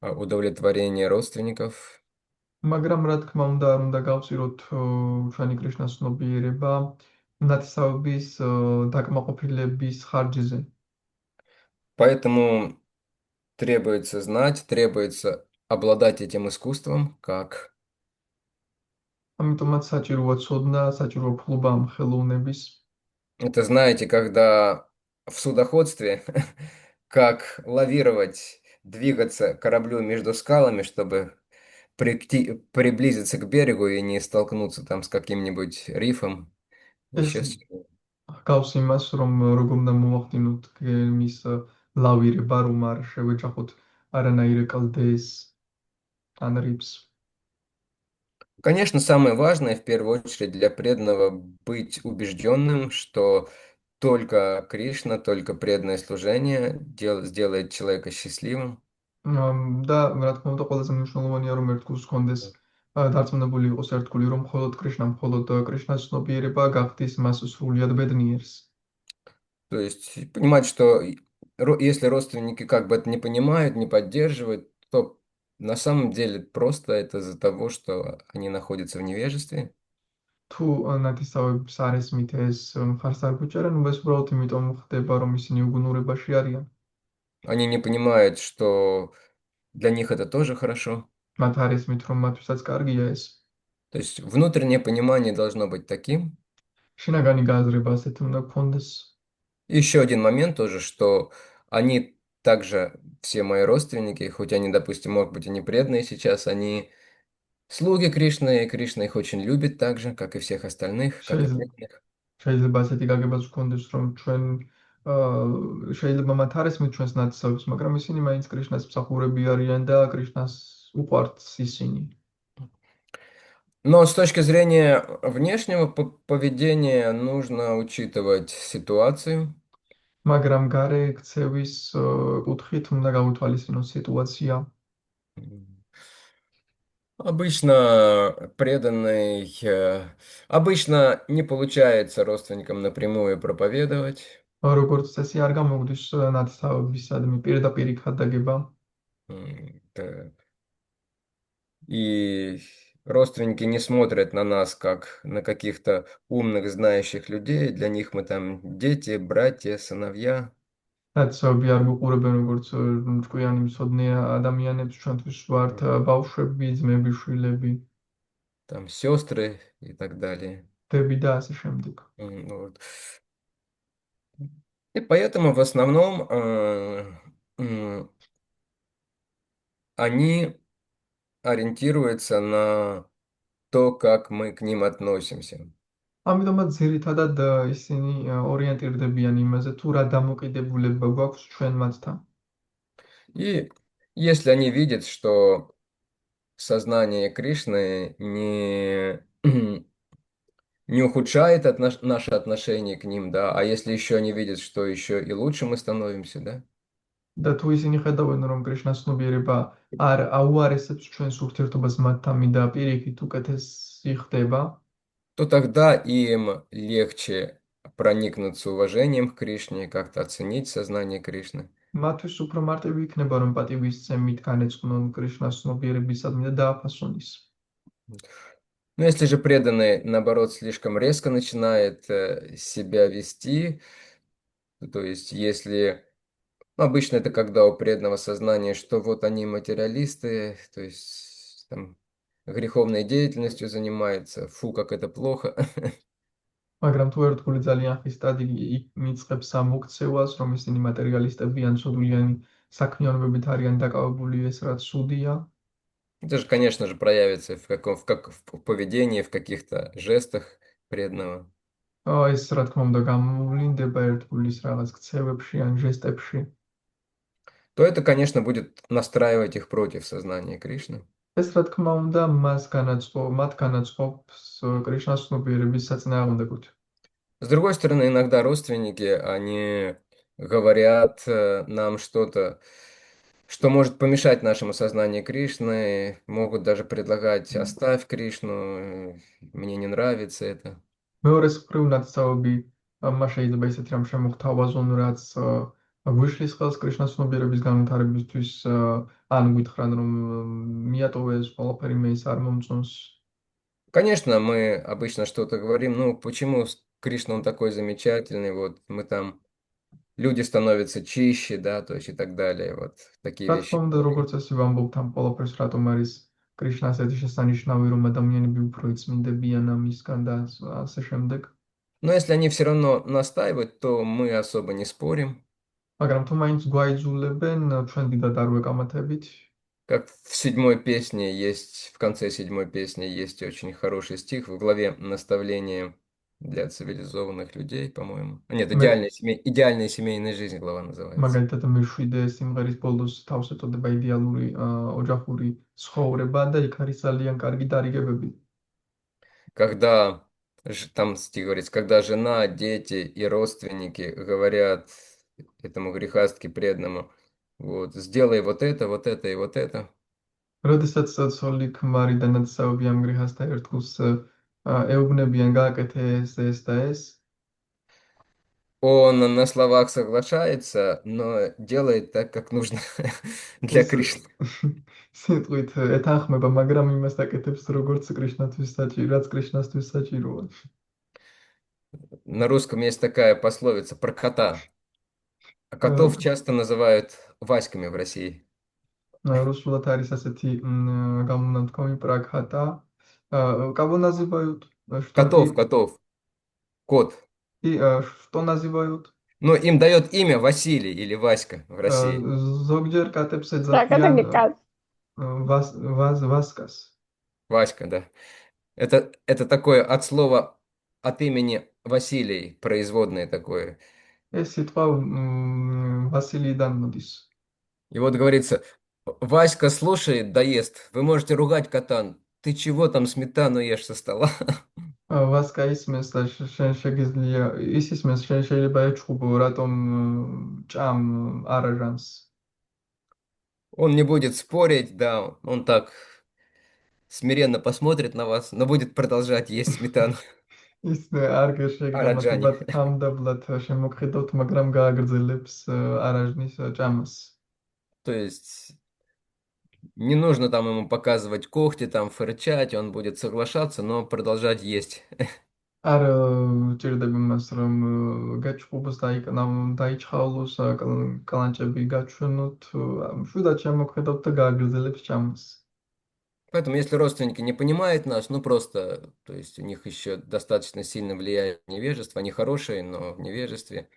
удовлетворения родственников. მაგრამ რა თქმა უნდა არ უნდა გავწიროთ ჩვენი კრიშნას ცნობიერება ნათესავების დაკმაყოფილების ხარჯზე. Поэтому требуется знать, требуется обладать этим искусством, как ამიტომაც საჭიროა ცოდნა, საჭიროა ფლობა ამ ხელოვნების. это знаете, когда в судоходстве, как лавировать, двигаться кораблю между скалами, чтобы приблизиться к берегу и не столкнуться там с каким-нибудь рифом, ეს еще с чем-то. გავს იმას, რომ როგორ უნდა მოვახდინოთ გემის ლავირება, რომ არ შევეჯახოთ არანაირ კლდეს ან რიფს. Конечно, самое важное в первую очередь для преданного быть убежденным, что только Кришна, только преданное служение сделает человека счастливым. და რა თქმა უნდა ყველაზე მნიშვნელოვანია რომ ერთგულს ჰქონდეს დარწმუნებული იყოს ერთგული რომ მხოლოდ კრიშნას ცნობიერება გახდის მას სრულიად ბედნიერს. То есть понимать, что если родственники как бы это не понимают, не поддерживают, то на самом деле просто это из-за того, что они находятся в невежестве. თუ ნათესავების არესმით ეს მხარს არ გვიჭერენ, ეს უბრალოდ იმიტომ ხდება, რომ ისინი უგუნურებაში არიან. Они не понимают, что для них это тоже хорошо. მათ არესმით რომ მათთვისაც კარგია ეს. То есть внутреннее понимание должно быть таким. შინაგანი გააზრება ასეთი უნდა გქონდეს. Еще один момент тоже, что они также, все мои родственники, хоть они, допустим, может быть, и не преданные сейчас, они слуги Кришны, и Кришна их очень любит так же, как и всех остальных, как и преданных. შეიძლება ასეთი გაგებაც გქონდეს, რომ ჩვენ შეიძლება მათ არესმით ჩვენს ნათესავებს, მაგრამ ისინი მაინც კრიშნას მსახურები არიან და კრიშნას უყვართ ისინი. Но с точки зрения внешнего поведения нужно учитывать ситуацию. მაგრამ გარე ქცევის კუთხით უნდა გავითვალისწინოთ სიტუაცია. Обычно преданный, обычно не получается родственникам напрямую проповедовать. როგორც წესი არ გამოგდის ნათესავებისადმი პირდაპირ ხადაგება. Да. И родственники не смотрят на нас как на каких-то умных, знающих людей. Для них мы там дети, братья, сыновья. ნათესავები არ გვიყურებენ როგორც ჭკვიანი მცოდნე ადამიანებს, ჩვენთვის ვართ ბავშვები, ძმები, შვილები, Там сестры и так далее. დები და ასე შემდეგ. Вот. И поэтому в основном они ориентируются на то, как мы к ним относимся. ამიტომაც ძირითადად ისინი ორიენტირდებიან იმაზე, თუ რა დამოკიდებულება გვაქვს ჩვენ მათთან. И если они видят, что сознание Кришны не ухудшает наше отношение к ним, да, а если еще они видят, что еще и лучше мы становимся, да, და თუ ისინი ხედავენ, რომ კრიშნას ცნობიერება არ აუარესებს ჩვენს ურთიერთობას მათთან, მინდა პირიქით უკეთესი ხდება, то тогда им легче проникнуться уважением к Кришне, как-то оценить сознание Кришны. მათთვის უფრო მარტივი იქნება, რომ პატივისცემით განეცხნონ კრიშნას ცნობიერებისადმი და დააფასონ ის. Но если же преданный, наоборот, слишком резко начинает себя вести, то есть если, ну, обычно это когда у преданного сознания, что вот они материалисты, то есть там греховной деятельностью занимаются, фу, как это плохо. მაგრამ თუ ერთგული ძალიან ხისტად მიწყებს ამ მოქცევას, რომ ისინი მატერიალისტები ან ცოდვიანი საქმიანობებით არიან დაკავებული, ეს რაც ცუდია, Это же, конечно же, проявится в поведении, в каких-то жестах преданного. ეს რა თქმა უნდა გამოვლინდება ერთგულის რაღაც ქცევებში ან ჟესტებში. То это, конечно, будет настраивать их против сознания Кришны. ეს რა თქმა უნდა მათ განაწყობს კრიშნას ცნობიერების საწინააღმდეგოდ. С другой стороны, иногда родственники, они говорят нам что-то, что может помешать нашему сознанию Кришны, могут даже предлагать «оставь Кришну, мне не нравится это». მეორეს მხრივ ნათესაობები მას შეიძლება ისეთ რამ შემოგთავაზონ, რაც გვიშლის ხელს კრიშნას ცნობიერების განვითარებისთვის, ან გითხრან, რომ მიატოვე ეს ყველაფერი, მე ის არ მომწონს. Конечно, мы обычно что-то говорим, ну почему Кришна, он такой замечательный, вот мы там, люди становятся чище, да, то есть и так далее, вот такие რა вещи თქმა უნდა, говорим. როგორც ასე ვამბობთ ამ ყველაფერს, რატომ არის კრიშნა ასეთი შესანიშნავი, რომ ადამიანები უფრო იწმინდებიან ამისგან და ასე შემდეგ. Но если они все равно настаивают, то мы особо не спорим. მაგრამ თუ მაინც გვაიძულებენ, ჩვენ დიდად არ ვეკამათებით. Как в седьмой песне есть, в конце седьмой песни есть очень хороший стих в главе «Наставление для цивилизованных людей», по-моему. Нет, მე идеальная семейная жизнь» глава называется. მაგალითად მე-7 სიმღერის ბოლოს თავს ეწოდება იდეალური ოჯახური ცხოვრება და იქ არის ძალიან კარგი დარიგებები. Когда, там стих говорится, когда жена, дети и родственники говорят этому грехастке преданному, вот, сделай вот это, вот это и вот это. როდესაც ცოლი ქმარი და ნათესაობი ამ გრიჰასთა ერთგულს ეუბნებიან გააკეთე ეს და ეს, Он на словах соглашается, но делает так, как нужно для ის Кришны. სიტყვით ეთანხმება, მაგრამ იმას აკეთებს, როგორც კრიშნათვის საჭირო, რაც კრიშნასთვის საჭიროა. На русском есть такая пословица про кота. А котов часто называют Васьками в России. Русულად არის ასეთი გამონათქვამი პრაქატა. Кого называют? Котов. Кот. И что называют? Ну, им дает имя Василий или Васька в России. ზოგჯერ კატებს Проката ეძახიან никак. ვასკას. Васька, да. Это такое от имени Василий, производное такое. ეს სიტყვა ვასილიიდან მოდის. И вот говорится, Васька слушает, да ест. Вы можете ругать кота. Ты чего там сметану ешь со стола? ვასკა ისმენს და შენ შეგიძლია ის ისმენს, შენ შეიძლება ეჩხუბო, რატომ ჭამ არაჟანს. Он не будет спорить, да, он так смиренно посмотрит на вас, но будет продолжать есть сметану. ის არ Араджани. შეგამართებად ამდაბლად შემოგხედავთ, მაგრამ გააგრძელებს არაჟნის ჭამას. То есть не нужно там ему показывать когти, там фырчать, он будет соглашаться, но продолжать есть. არ ჭირდება მას, რომ გაჩხუბოს და დაიჩხავლოს კალანჭები გაჩვენოთ, შვიდად შემოგხედავთ და გააგრძელებს ჭამას. Поэтому если родственники не понимают нас, ну просто, то есть у них еще достаточно сильно влияет невежество, они хорошие, но в невежестве.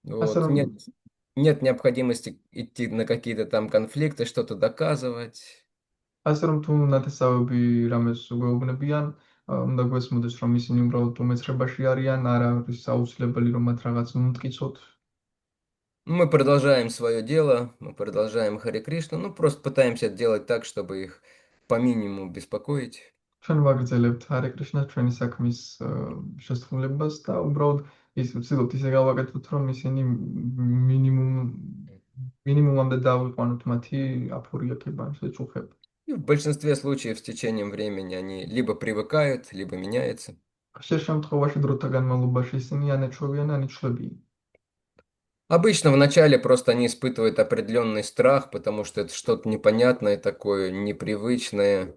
ასე Вот, რომ нет необходимости идти на какие-то там конфликты, что-то доказывать. ასე რომ თუ ნათესავები რამეს გვეუბნებიან, უნდა გვესმოდეს, რომ ისინი უბრალოდ უმეცრებაში არიან, არ არის აუცილებელი, რომ მათ რაღაც უმტკიცოთ. Мы продолжаем свое дело, мы продолжаем Харе Кришна, ну просто пытаемся делать так, чтобы их по минимуму беспокоить. ჩვენ ვაგრძელებთ ჰარე კრიშნას ჩვენი საქმის შესრულებას და უბრალოდ ვცდილობთ ისე გავაკეთოთ, რომ ისინი მინიმუმამდე დავიყვანოთ მათი აფორიაქება, შეწუხება. И в большинстве случаев с течением времени они либо привыкают, либо меняются. ხშირ შემთხვევაში დროთა განმავლობაში ისინი ან ეჩვევიან, ან იცვლებიან. Обычно вначале просто они испытывают определенный страх, потому что это что-то непонятное такое, непривычное.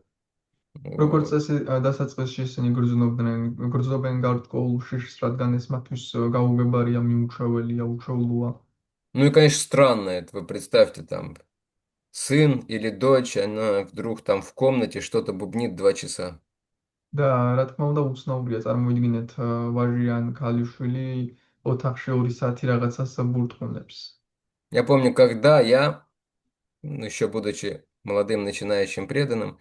როგორც Вот. წესი, დასაწყისში ისინი გრძნობენ გარკვეულ შიშს, რადგან ეს მათთვის გაუგებარია, მიუჩვეველია, უჩვეულოა. Ну и, конечно, странно это. Вы представьте, там сын или дочь, она вдруг там в комнате что-то бубнит 2 часа. და რა თქმა უნდა, უცნაურია წარმოიდგინეთ ვაჟი ან ქალიშვილი ოთახში 2 საათი რაღაცას ბურტყუნებს. Я помню, когда я, ну, еще будучи молодым начинающим преданным,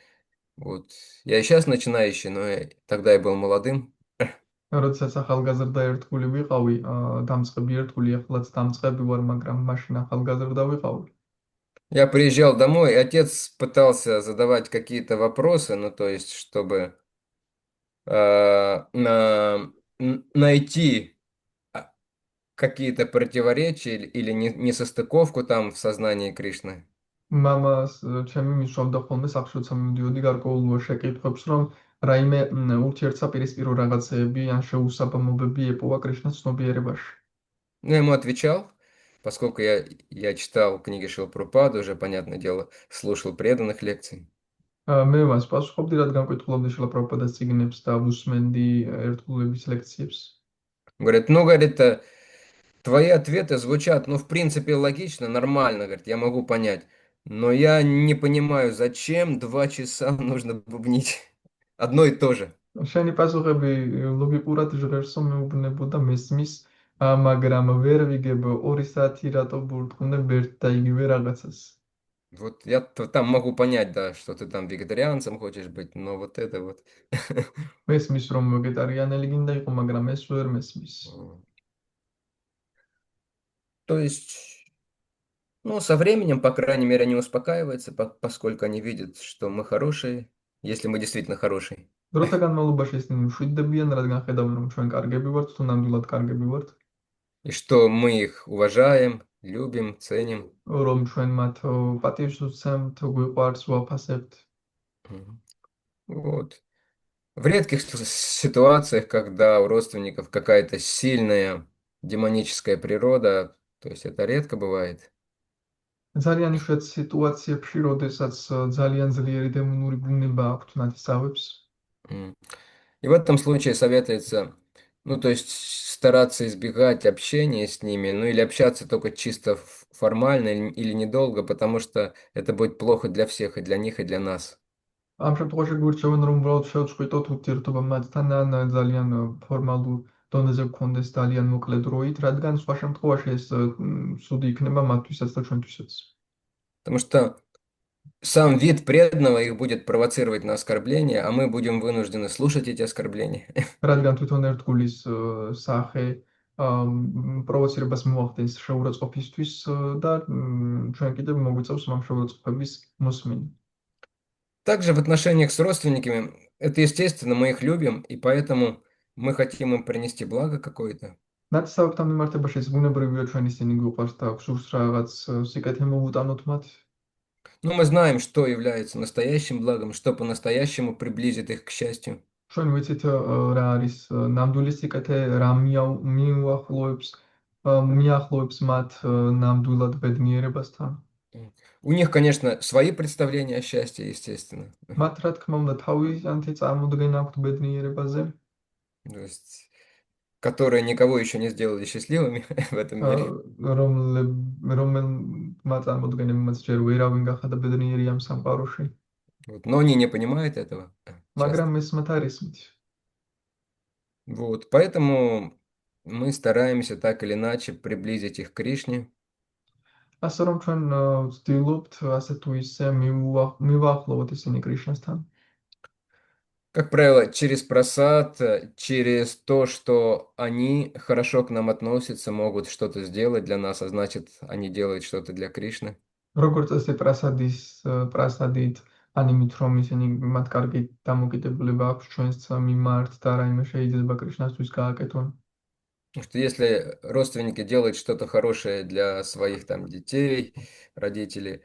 вот, я и сейчас начинающий, но тогда я был молодым, როდესაც ახალგაზრდა ერთგული ვიყავი, დამწყები ერთგული, ახლაც დამწყები ვარ, მაგრამ მაშინ ახალგაზრდა ვიყავი. я приезжал домой, и отец пытался задавать какие-то вопросы, ну, то есть, чтобы найти какие-то противоречия или несостыковку там в сознании Кришны. მამას ჩემი მისვამდა ხოლმე სახლში, როცა მივდიოდი გარკვეულ შეკითხვებს, რომ რაიმე ურთიერთსაპირისპირო რაღაცეები ან შეუსაბამობები ეპოვა კრიშნას ცნობიერებაში. Ну, я ему отвечал, поскольку я читал книги Шилпрупады, уже, понятное дело, слушал преданных лекций. მე მას პასუხობდი, რადგან კითხულობდი შილა პრაბჰუპადას წიგნებს და ვუსმენდი ერთგულების ლექციებს. Говорит, ну, говорит, твои ответы звучат, ну, в принципе, логично, нормально, говорит, я могу понять. Но я не понимаю, зачем 2 часа нужно бубнить одно и то же. შენი პასუხები ლოგიკურად ჟღერსო მეუბნებოდა მესმის, მაგრამ ვერ ვიგებ 2 საათი რატო ბურტყუნებ ერთ და იგივე რაღაცას. Вот я там могу понять, да, что ты там вегетарианцем хочешь быть, но вот это вот. მესმის რომ ვეგეტარიანელი გინდა იყო, მაგრამ ეს ვერ მესმის. То есть, ну, со временем, по крайней мере, они успокаиваются, поскольку они видят, что мы хорошие, если мы действительно хорошие. დროთა განმავლობაში ისინი მშვიდდებიან, რადგან ხედავენ, რომ ჩვენ კარგები ვართ, თუ ნამდვილად კარგები ვართ, И что мы их уважаем, любим, ценим. რომ ჩვენ მათ პატივს ვუცემთ, გვიყვარს, ვაფასებთ. Мгм. Вот. В редких ситуациях, когда у родственников какая-то сильная демоническая природа, то есть это редко бывает. ძალიან იშვიათ სიტუაციებში, როდესაც ძალიან ძლიერი დემონური ბუნება აქვთ ნათესავებს. М. И в этом случае советуется, ну, то есть стараться избегать общения с ними, ну, или общаться только чисто формально или недолго, потому что это будет плохо для всех, и для них, и для нас. ამ შემთხვევაში გვირჩევენ, რომ უბრალოდ შევწყვიტოთ ურთიერთობა მათთან ან ძალიან ფორმალურ დონეზე გქონდეს ძალიან მოკლე დროით, რადგან სხვა შემთხვევაში ეს ცუდი იქნება მათთვისაც და ჩვენთვისაც. Потому что сам вид преданного их будет провоцировать на оскорбление, а мы будем вынуждены слушать эти оскорбления. რადგან თვითონ ერთგულის სახე პროვოცირებას მოახდენს შეურაცხყოფისთვის და ჩვენ კიდევ მოგვიწევს ამ შეურაცხყოფების მოსმენა. Также в отношениях с родственниками, это естественно, мы их любим, и поэтому мы хотим им принести благо какое-то. ნათესავებთან მიმართებაში ეს ბუნებრივია, ჩვენ ისინი გვიყვარს და გვსურს რაღაც სიკეთე მოვუტანოთ მათ. Но мы знаем, что является настоящим благом, что по-настоящему приблизит их к счастью. ჩვენ ვიცით რა არის ნამდვილი სიკეთე, რა მიახლოებს მათ ნამდვილად ბედნიერებასთან. У них, конечно, свои представления о счастье, естественно. მათ რა თქმა უნდა თავიანთი წარმოდგენა აქვთ ბედნიერებაზე, То есть, которые никого еще не сделали счастливыми в этом мире. რომელმა წარმოდგენებმაც ჯერ ვერავინ გახადა ბედნიერი ამ სამყაროში, Вот. Но они не понимают этого часто. მაგრამ ეს მათ არ ისმით. Вот. Поэтому мы стараемся так или иначе приблизить их к Кришне. ასე რომ ჩვენ ვცდილობთ ასე თუ ისე მივაახლოვოთ ისინი კრიშნასთან. Как правило, через просад, через то, что они хорошо к нам относятся, могут что-то сделать для нас, а значит, они делают что-то для Кришны. როგორც წესი პრასადით ან იმით რომ ისინი მათ კარგი დამოკიდებულება აქვს ჩვენს მიმართ და რაიმე შეიძლება კრიშნასთვის გააკეთონ. Потому что если родственники делают что-то хорошее для своих там детей, родителей,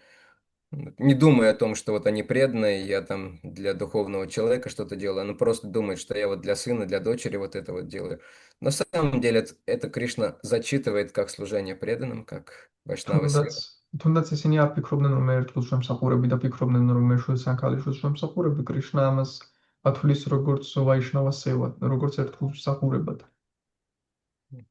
не думая о том, что вот они преданные, я там для духовного человека что-то делаю, но просто думает, что я вот для сына, для дочери вот это вот делаю. На самом деле это Кришна зачитывает как служение преданным, как Вайшнава თუნდაც Сева. თუნდაც ისინი არ ფიქრობდნენ რომ ერთგულს შემსახურები და ფიქრობდნენ რომ მეშვიდე ან ქალიშვილს შემსახურები კრიშნა ამას ათulis როგორც ვაიშნავა სევა, როგორც ერთგულს მსახურებად.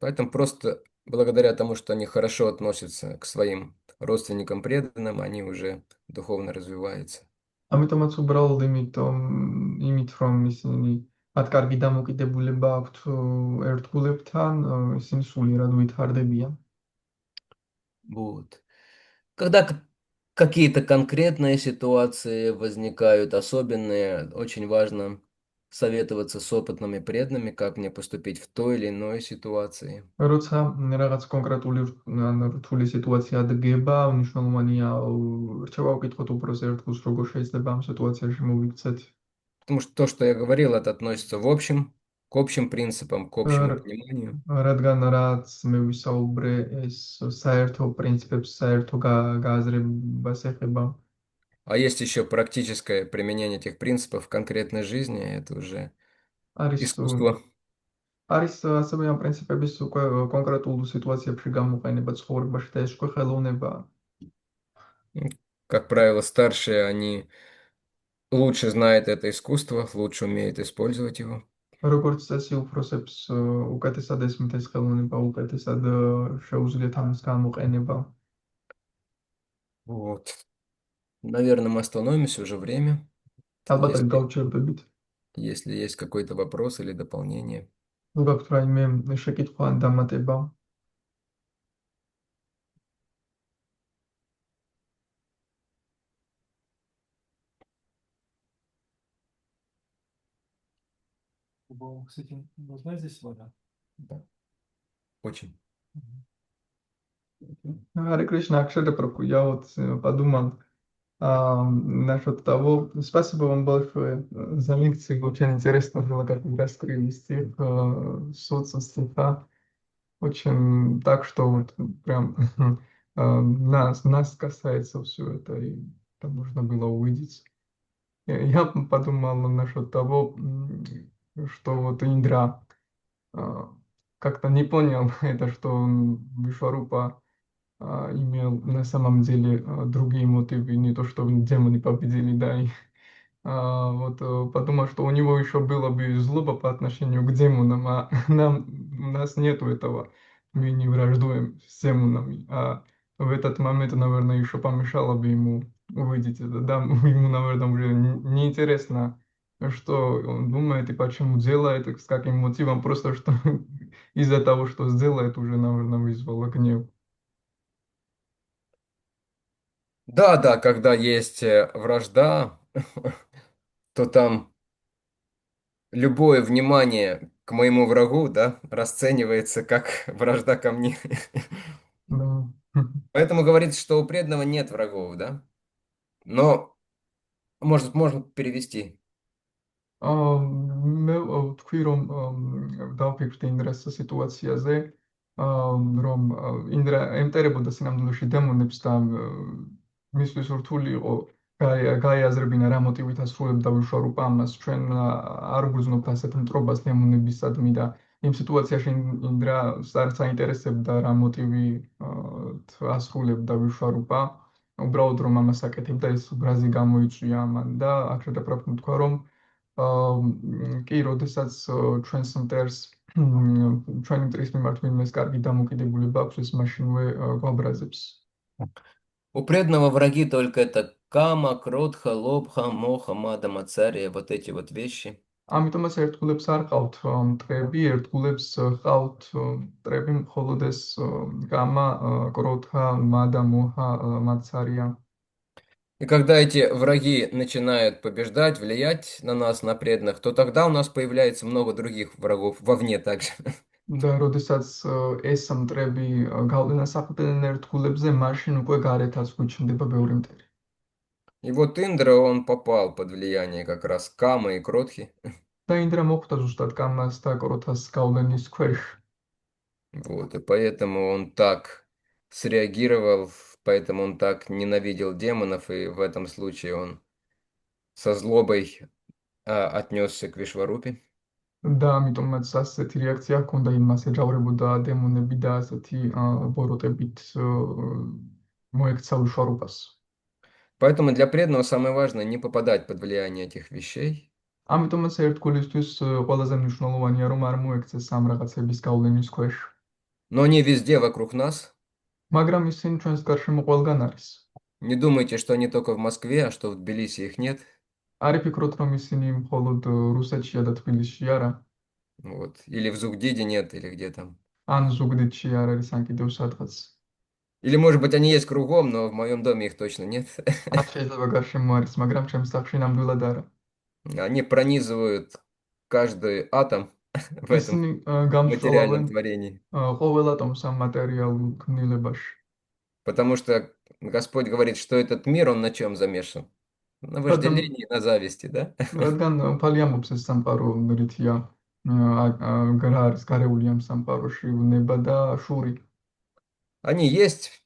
Поэтому просто благодаря тому, что они хорошо относятся к своим родственникам преданным, они уже духовно развиваются. ამიტომაც უბრალოდ იმით რომ ისინი მათ კარგი დამოკიდებულება აქვთ ერთგულებთან, ისინი სულიერად ვითარდებიან. Вот. Когда какие-то конкретные ситуации возникают, особенные, очень важно советоваться с опытными преданными, как мне поступить в той или иной ситуации. როცა რაღაც კონკრეტული ან რთული სიტუაცია დგება, მნიშვნელოვანია რჩევა უკითხოთ უბრალოდ ერთგულს, როგორ შეიძლება ამ სიტუაციაში მოვიქცეთ. Потому что то, что я говорил, это относится в общем, к общим принципам, к общему пониманию. რადგან რაც მე ვისაუბრე, ეს საერთო პრინციპებს, საერთო გააზრებას ეხება. А есть еще практическое применение этих принципов в конкретной жизни, это уже არის искусство. არის ასევე ამ პრინციპების უკვე კონკრეტულ სიტუაციებში გამოყენება ცხოვრებაში და ეს უკვე ხელოვნებაა. Как правило, старшие, они лучше знают это искусство, лучше умеют использовать его. როგორც წესი, უფროსებს უკეთესად ესმით ეს ხელოვნება, უკეთესად შეუძლიათ ამის გამოყენება. Вот. Наверное, мы остановимся уже время. ალბათ Если, გავჩერდებით. если есть какой-то вопрос или дополнение. თუ გაქვთ რაიმე შეკითხვა ან დამატება, Кстати, нужна здесь вода? Да. Очень. Харе Кришна, Акшера Прабху, я вот подумал насчет того, спасибо вам большое за лекцию, очень интересно было, как вы раскрыли стих соцстиха, очень так, что вот прям нас касается все это, и это можно было увидеть. Я подумал насчет того, что вот Индра как-то не понял это, что Вишварупа имел на самом деле другие мотивы, не то, что демоны победили, да, и вот подумал, что у него еще было бы злоба по отношению к демонам, а у нас нету этого, мы не враждуем с демонами, а в этот момент, наверное, еще помешало бы ему увидеть это, да, ему, наверное, уже неинтересно, что он думает и почему делает, и с каким мотивом, просто что из-за того, что сделает, уже, наверное, вызвало гнев. Да, да, когда есть вражда, то там любое внимание к моему врагу, да, расценивается как вражда ко мне. Да. Поэтому говорится, что у преданного нет врагов, да? Но, может, можно перевести. მე ვთქვი რომ დავფიქრდი ინდრას სიტუაციაზე, რომ ინდრა ემტერებოდა სინამდვილეში დემონებს და მისთვის რთული იყო გაიაზრებინა რა მოტივით ასრულებდა ვიშვარუპა ამას. ჩვენ არ გვგრძნობთ ასეთ მტრობას დემონებისადმი და იმ სიტუაციაში ინდრა არც აინტერესებდა რა მოტივით ასრულებდა ვიშვარუპა. უბრალოდ რომ ამას აკეთებდა, ეს ბრაზი გამოიწვია ამან და აქ შეფრაფნ თქვა რომ კი, როდესაც ჩვენს მტერს ჩვენი მტრის მიმართ ვინმეს კარგი დამოკიდებულება აქვს, ეს მაშინვე გვაბრაზებს. У преданного враги только это кама, кротха, лобха, моха, мада, мацария, вот эти вот вещи. ამიტომაც ერთგულებს არ ყავთ მტრები, ერთგულებს ყავთ მტრები მხოლოდ ეს გამა, კროთა, მადა, მოჰა, მაცარია. И когда эти враги начинают побеждать, влиять на нас, на преданных, то тогда у нас появляется много других врагов вовне также. და როდესაც ეს მტრები გავლენას აყენებენ ერთგულებზე, მაშინ უკვე გარეთაც გვიჩნდება ბევრი მტერი. И вот Индра, он попал под влияние как раз Камы и Кротхи. და ინდრა მოხვდა ზუსტად კამას და კროთას გავლენის ქვეშ. Вот, и поэтому он так среагировал, поэтому он так ненавидел демонов, и в этом случае он со злобой отнесся к Вишварупе. და ამიტომაც ასეთი რეაქცია ჰქონდა იმას ეჯავრებოდა დემონები და ასეთი ბოროტებით მოექცა უშორობას. Поэтому для преданного самое важное не попадать под влияние этих вещей, ამიტომაც ერთგულისთვის ყველაზე მნიშვნელოვანია რომ არ მოექცეს ამ რაღაცების გავლენის ქვეშ. но они везде вокруг нас. მაგრამ ისინი ჩვენს გარშემო ყველგან არის. Не думайте, что они только в Москве, а что в Тбилиси их нет. არ ფიქრობთ რომ ისინი მხოლოდ რუსეთშია და თბილისში არა, Вот. Или в Зугдиде нет, или где там. ან ზუგდიდში არ არის, ან კიდევ სადღაც. Или, может быть, они есть кругом, но в моем доме их точно нет. ან შეიძლება გარშემო არის, მაგრამ ჩემს სახლში ნამდვილად არა. Они пронизывают каждый атом в этом ისინი материальном გამსვლავენ творении. ყოველ ატომს ამ მატერიალურ ქმნილებაში. Потому что Господь говорит, что этот мир, он на чем замешан? На რადგან вожделении, на зависти, да? რადგან მთელი ამბობს ეს სამყარო რითია რა არის გარეული ამ სამყაროში ნება და შური. Они есть,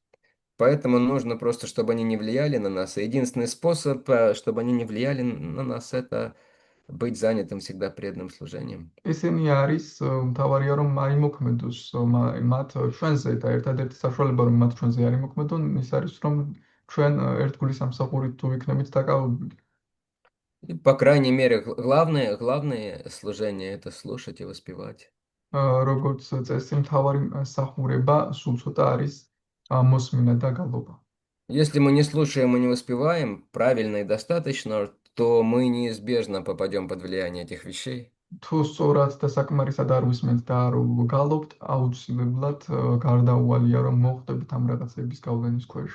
поэтому нужно просто, чтобы они не влияли на нас. И единственный способ, чтобы они не влияли на нас, это быть занятым всегда преданным служением. ესენი არის მთავარია რომ აიმოქმედოს მათ ჩვენზე და ერთადერთი საშუალება რომ მათ ჩვენზე არ იმოქმედონ ის არის რომ ჩვენ ერთგულის სამსახურით თუ ვიქნებით დაკავებული. И, по крайней мере, главное служение– это слушать и воспевать. როგორც წესი მთავარი სახურება სულ ცოტა არის მოსმენა და გალობა. Если мы не слушаем и не воспеваем правильно и достаточно, то мы неизбежно попадем под влияние этих вещей. თუ სწორად და საკმარისად არ ვისმენთ და არ გალობთ, აუცილებლად გარდაუვალია რომ მოხვდებით ამ რაღაცების გავლენის ქვეშ.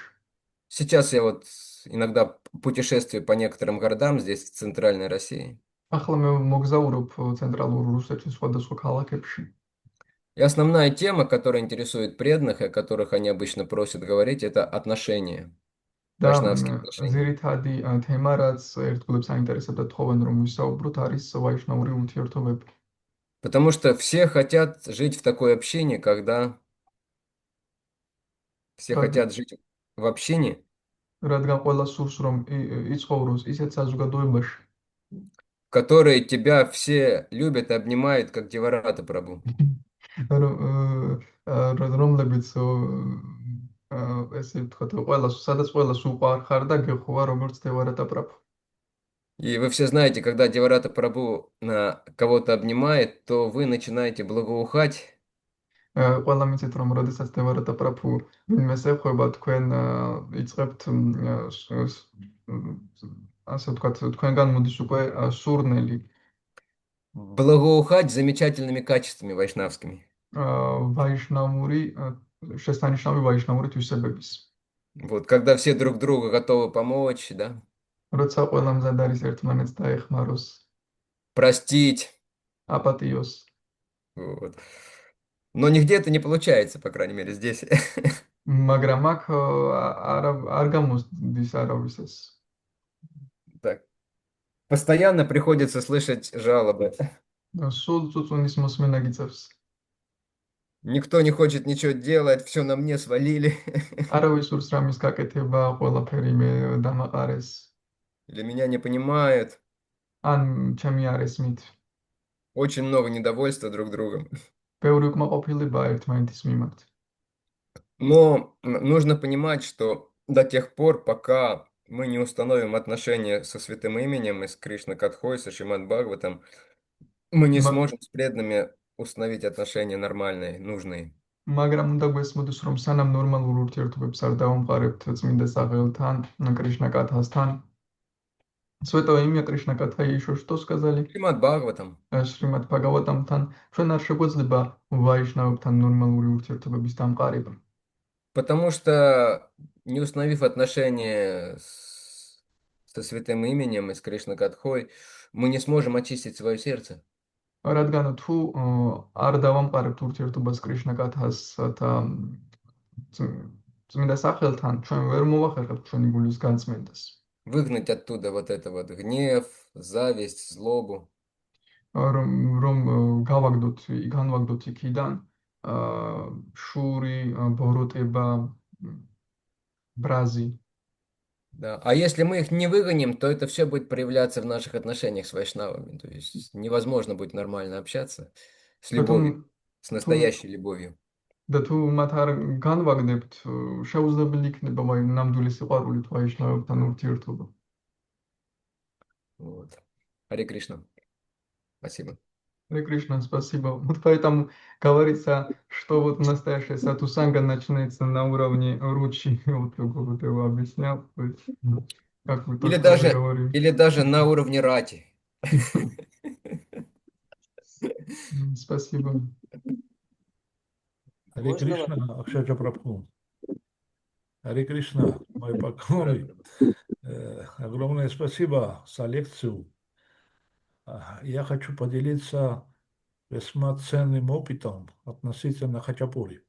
Сейчас я вот иногда путешествую по некоторым городам здесь, в центральной России. ახლა მე მოგზაურობ ცენტრალურ რუსეთის სხვადასხვა ქალაქებში. И основная тема, которая интересует преданных, и о которых они обычно просят говорить, это отношения, და вайшнавские отношения. ძირითადი თემა, რაც ერთგულებს აინტერესებდა თხოვენ რომ ვისაუბროთ, არის ვაიშნაური ურთიერთობები. Потому что все хотят жить в такой общине, когда все რადგან хотят жить в общине, რადგან ყველა სურს რომ იცხოვროს ისეთ საზოგადოებაში, в которой тебя все любят и обнимают, как Деварата Прабhu. რომლებიც ესე ვთქვათ, სადაც ყველას უყვარ ხარ და გეხოვა როგორც დევარატა პრაბჰუ. И вы все знаете, когда Деварата Прабhu кого-то обнимает, то вы начинаете благоухать. ყველა მიცით რომ როდესაც დევარატა პრაბჰუ ვინმეს ეხება, თქვენ იწყებთ ასე ვთქვათ, თქვენგან მოდის უკვე სურნელი, Благоухать замечательными качествами вайшнавскими. ვაიშნაური შესანიშნავი ვაიშნაური თვისებების. Вот, когда все друг другу готовы помочь, да, როცა ყველა მზად არის ერთმანეთს დაეხმაროს, простить. აპატიოს. Вот. Но нигде это не получается, по крайней мере, здесь. მაგრამ აქ არ გამოსდის არავის ეს. Так. Постоянно приходится слышать жалобы. სულ წუწუნის მოსმენა გიწევს. Никто не хочет ничего делать, все на мне свалили. არავის სურს რამის გაკეთება, ყველაფერი მე დამაყარეს. Или меня не понимают. ან ჩემი არ ესმით. Очень много недовольства друг другом. ბევრი უკმაყოფილება ერთმანეთის მიმართ. Но нужно понимать, что до тех пор, пока мы не установим отношения со святым именем, и с Кришна Катхой, со Шримад Бхагаватом, мы не сможем с преданными установить отношения нормальные, нужные. მაგრამ უნდა გვესმოდეს, რომ სანამ ნორმალურ ურთიერთობებს არ დავამყარებთ წმინდა სახელთან, კრიშნა კათასთან, святое имя Кришна Катха и еще что сказали? Шримад Бхагаватам. Шримад Бхагаватамთან, ჩვენ არ შეგვეძლება ვაიშნავებთან ნორმალური со святым именем и с Кришна-катхой, мы не сможем очистить свое сердце. რადგან თუ არ დავამყარებთ ურთიერთობას კრიშნა-კათასთან და წმინდა სახელთან, ჩვენ ვერ მოვახერხებთ ჩვენი გულის განწმენდას. Выгнать оттуда вот это вот гнев, зависть, злобу. რომ რომ გავაგდოთ, განვაგდოთ იქიდან შური, ბოროტება, ბრაზი. Да. А если мы их не выгоним, то это все будет проявляться в наших отношениях с вайшнавами. То есть невозможно будет нормально общаться с და თუ любовью, с თუ настоящей любовью. და თუ მათ არ განვაგდებთ, შეუძლებელი იქნება ნამდვილი სიყვარულით ვაიშნავებთან ურთიერთობა. Вот. Харе Кришна. Спасибо. Харе Кришна, спасибо. Вот поэтому говорится, что вот настоящая сатусанга начинается на уровне ручи. Вот как вот его объяснял. То есть, как мы Или только даже, заговорили. или даже на уровне рати. Спасибо. Харе Кришна, Акшаджа Прабху. Харе Кришна, мои поклоны. Огромное спасибо за лекцию. Я хочу поделиться весьма ценным опытом относительно хачапури.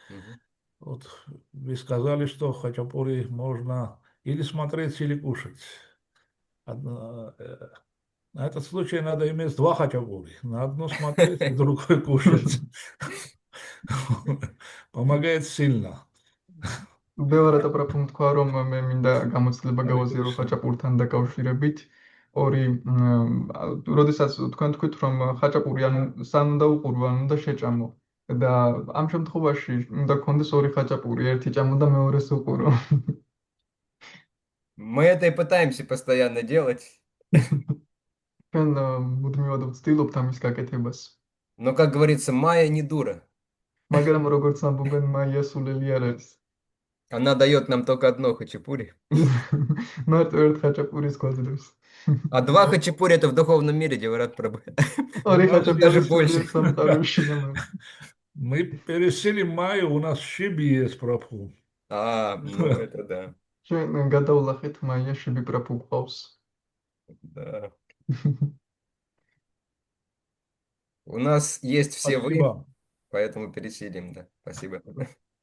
Мгм. Вот вы сказали, что хачапури можно или смотреть, или кушать. На этот случай надо иметь два хачапури. На одну смотреть, и другой кушать. Помогает сильно. ბევრად აპრაფუნ თქვა, რომ მე მინდა გამოცდილება Харе გავაზიარო Кришна. ხაჭაპურთან დაკავშირებით. ორი, როდესაც თქვენ თქვით, რომ ხაჭაპური ანუ სან უნდა უყურო, ან უნდა შეჭამო. და ამ შემთხვევაში უნდა გქონდეს ორი ხაჭაპური, ერთი ჭამო და მეორეს უყურო. Мы это и пытаемся постоянно делать. ჩვენ მუდმივად ვცდილობთ ამის გაკეთებას. Но, как говорится, Майя не дура. მაგრამ როგორც ამბობენ, მაია სულელი არ არის. Она дает нам только одно хачапури. მარტო ერთ ხაჭაპურის გვაძლევს. А два хачапури это в духовном мире, Деварат Прабhu. ორი нас ხაჭაპური даже სულიერ больше. სამყაროში ნამაქვს. Мы переселим Майю, у нас Шиби есть Прабху. А, ну это да. ჩვენ გადავლახეთ მაია შიბიბრაფუ ყავს. Да. У нас есть все вы, Спасибо. поэтому пересилим, да. Спасибо.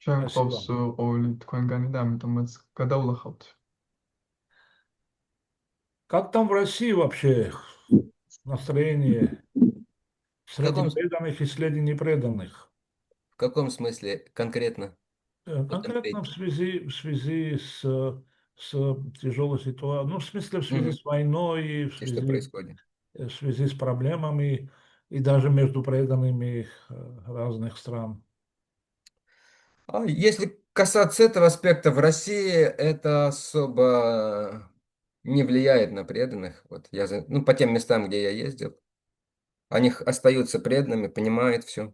ჩვენ Спасибо. ყავს ყოველი თქვენგანი და ამიტომაც გადავლახავთ. Как там в России вообще настроение среди каком- преданных и среди непреданных? В каком смысле конкретно? Конкретно в связи с тяжелой ситуацией, ну, в смысле, в связи Мгм. с войной, И что происходит? в связи с проблемами и даже между преданными разных стран. Если касаться этого аспекта, в России это особо не влияет на преданных. Вот ну, по тем местам, где я ездил, они остаются преданными, понимают все.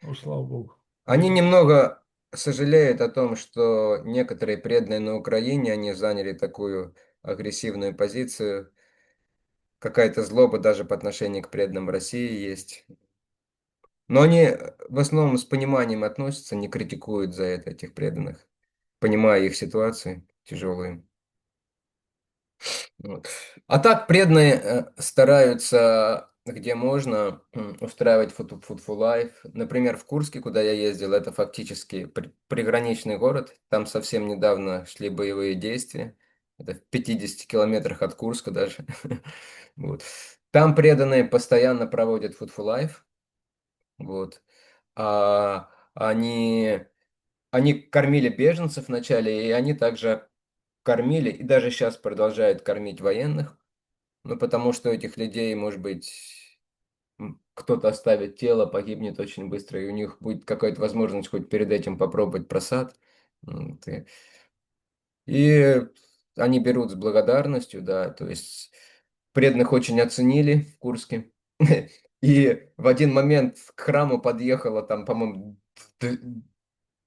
Ну, слава Богу. Они немного сожалеют о том, что некоторые преданные на Украине, они заняли такую агрессивную позицию. Какая-то злоба даже по отношению к преданным в России есть. Но они в основном с пониманием относятся, не критикуют за это этих преданных, понимая их ситуацию тяжелую. Вот. А так преданные стараются, где можно, устраивать Food for Life. Например, в Курске, куда я ездил, это фактически приграничный город. Там совсем недавно шли боевые действия. Это в 50 километрах от Курска даже. Вот. Там преданные постоянно проводят Food for Life. Вот. А они кормили беженцев вначале, и они также кормили, и даже сейчас продолжают кормить военных. Ну, потому что у этих людей, может быть, кто-то оставит тело, погибнет очень быстро, и у них будет какая-то возможность хоть перед этим попробовать просад. Вот, и они берут с благодарностью, да, то есть преданных очень оценили в Курске. И в один момент к храму подъехала там, по-моему,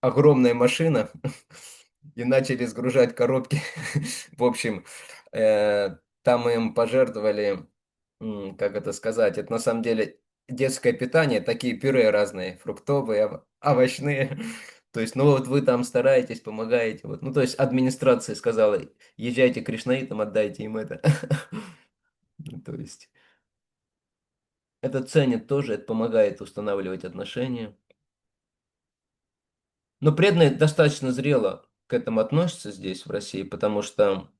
огромная машина, и начали сгружать коробки. В общем, там им пожертвовали, как это сказать, это на самом деле детское питание, такие пюре разные, фруктовые, овощные. То есть, ну вот вы там стараетесь, помогаете. Вот. Ну, то есть администрация сказала, езжайте к кришнаитам, отдайте им это. Ну, то есть это ценит тоже, это помогает устанавливать отношения. Но преданные достаточно зрело к этому относятся здесь, в России, потому что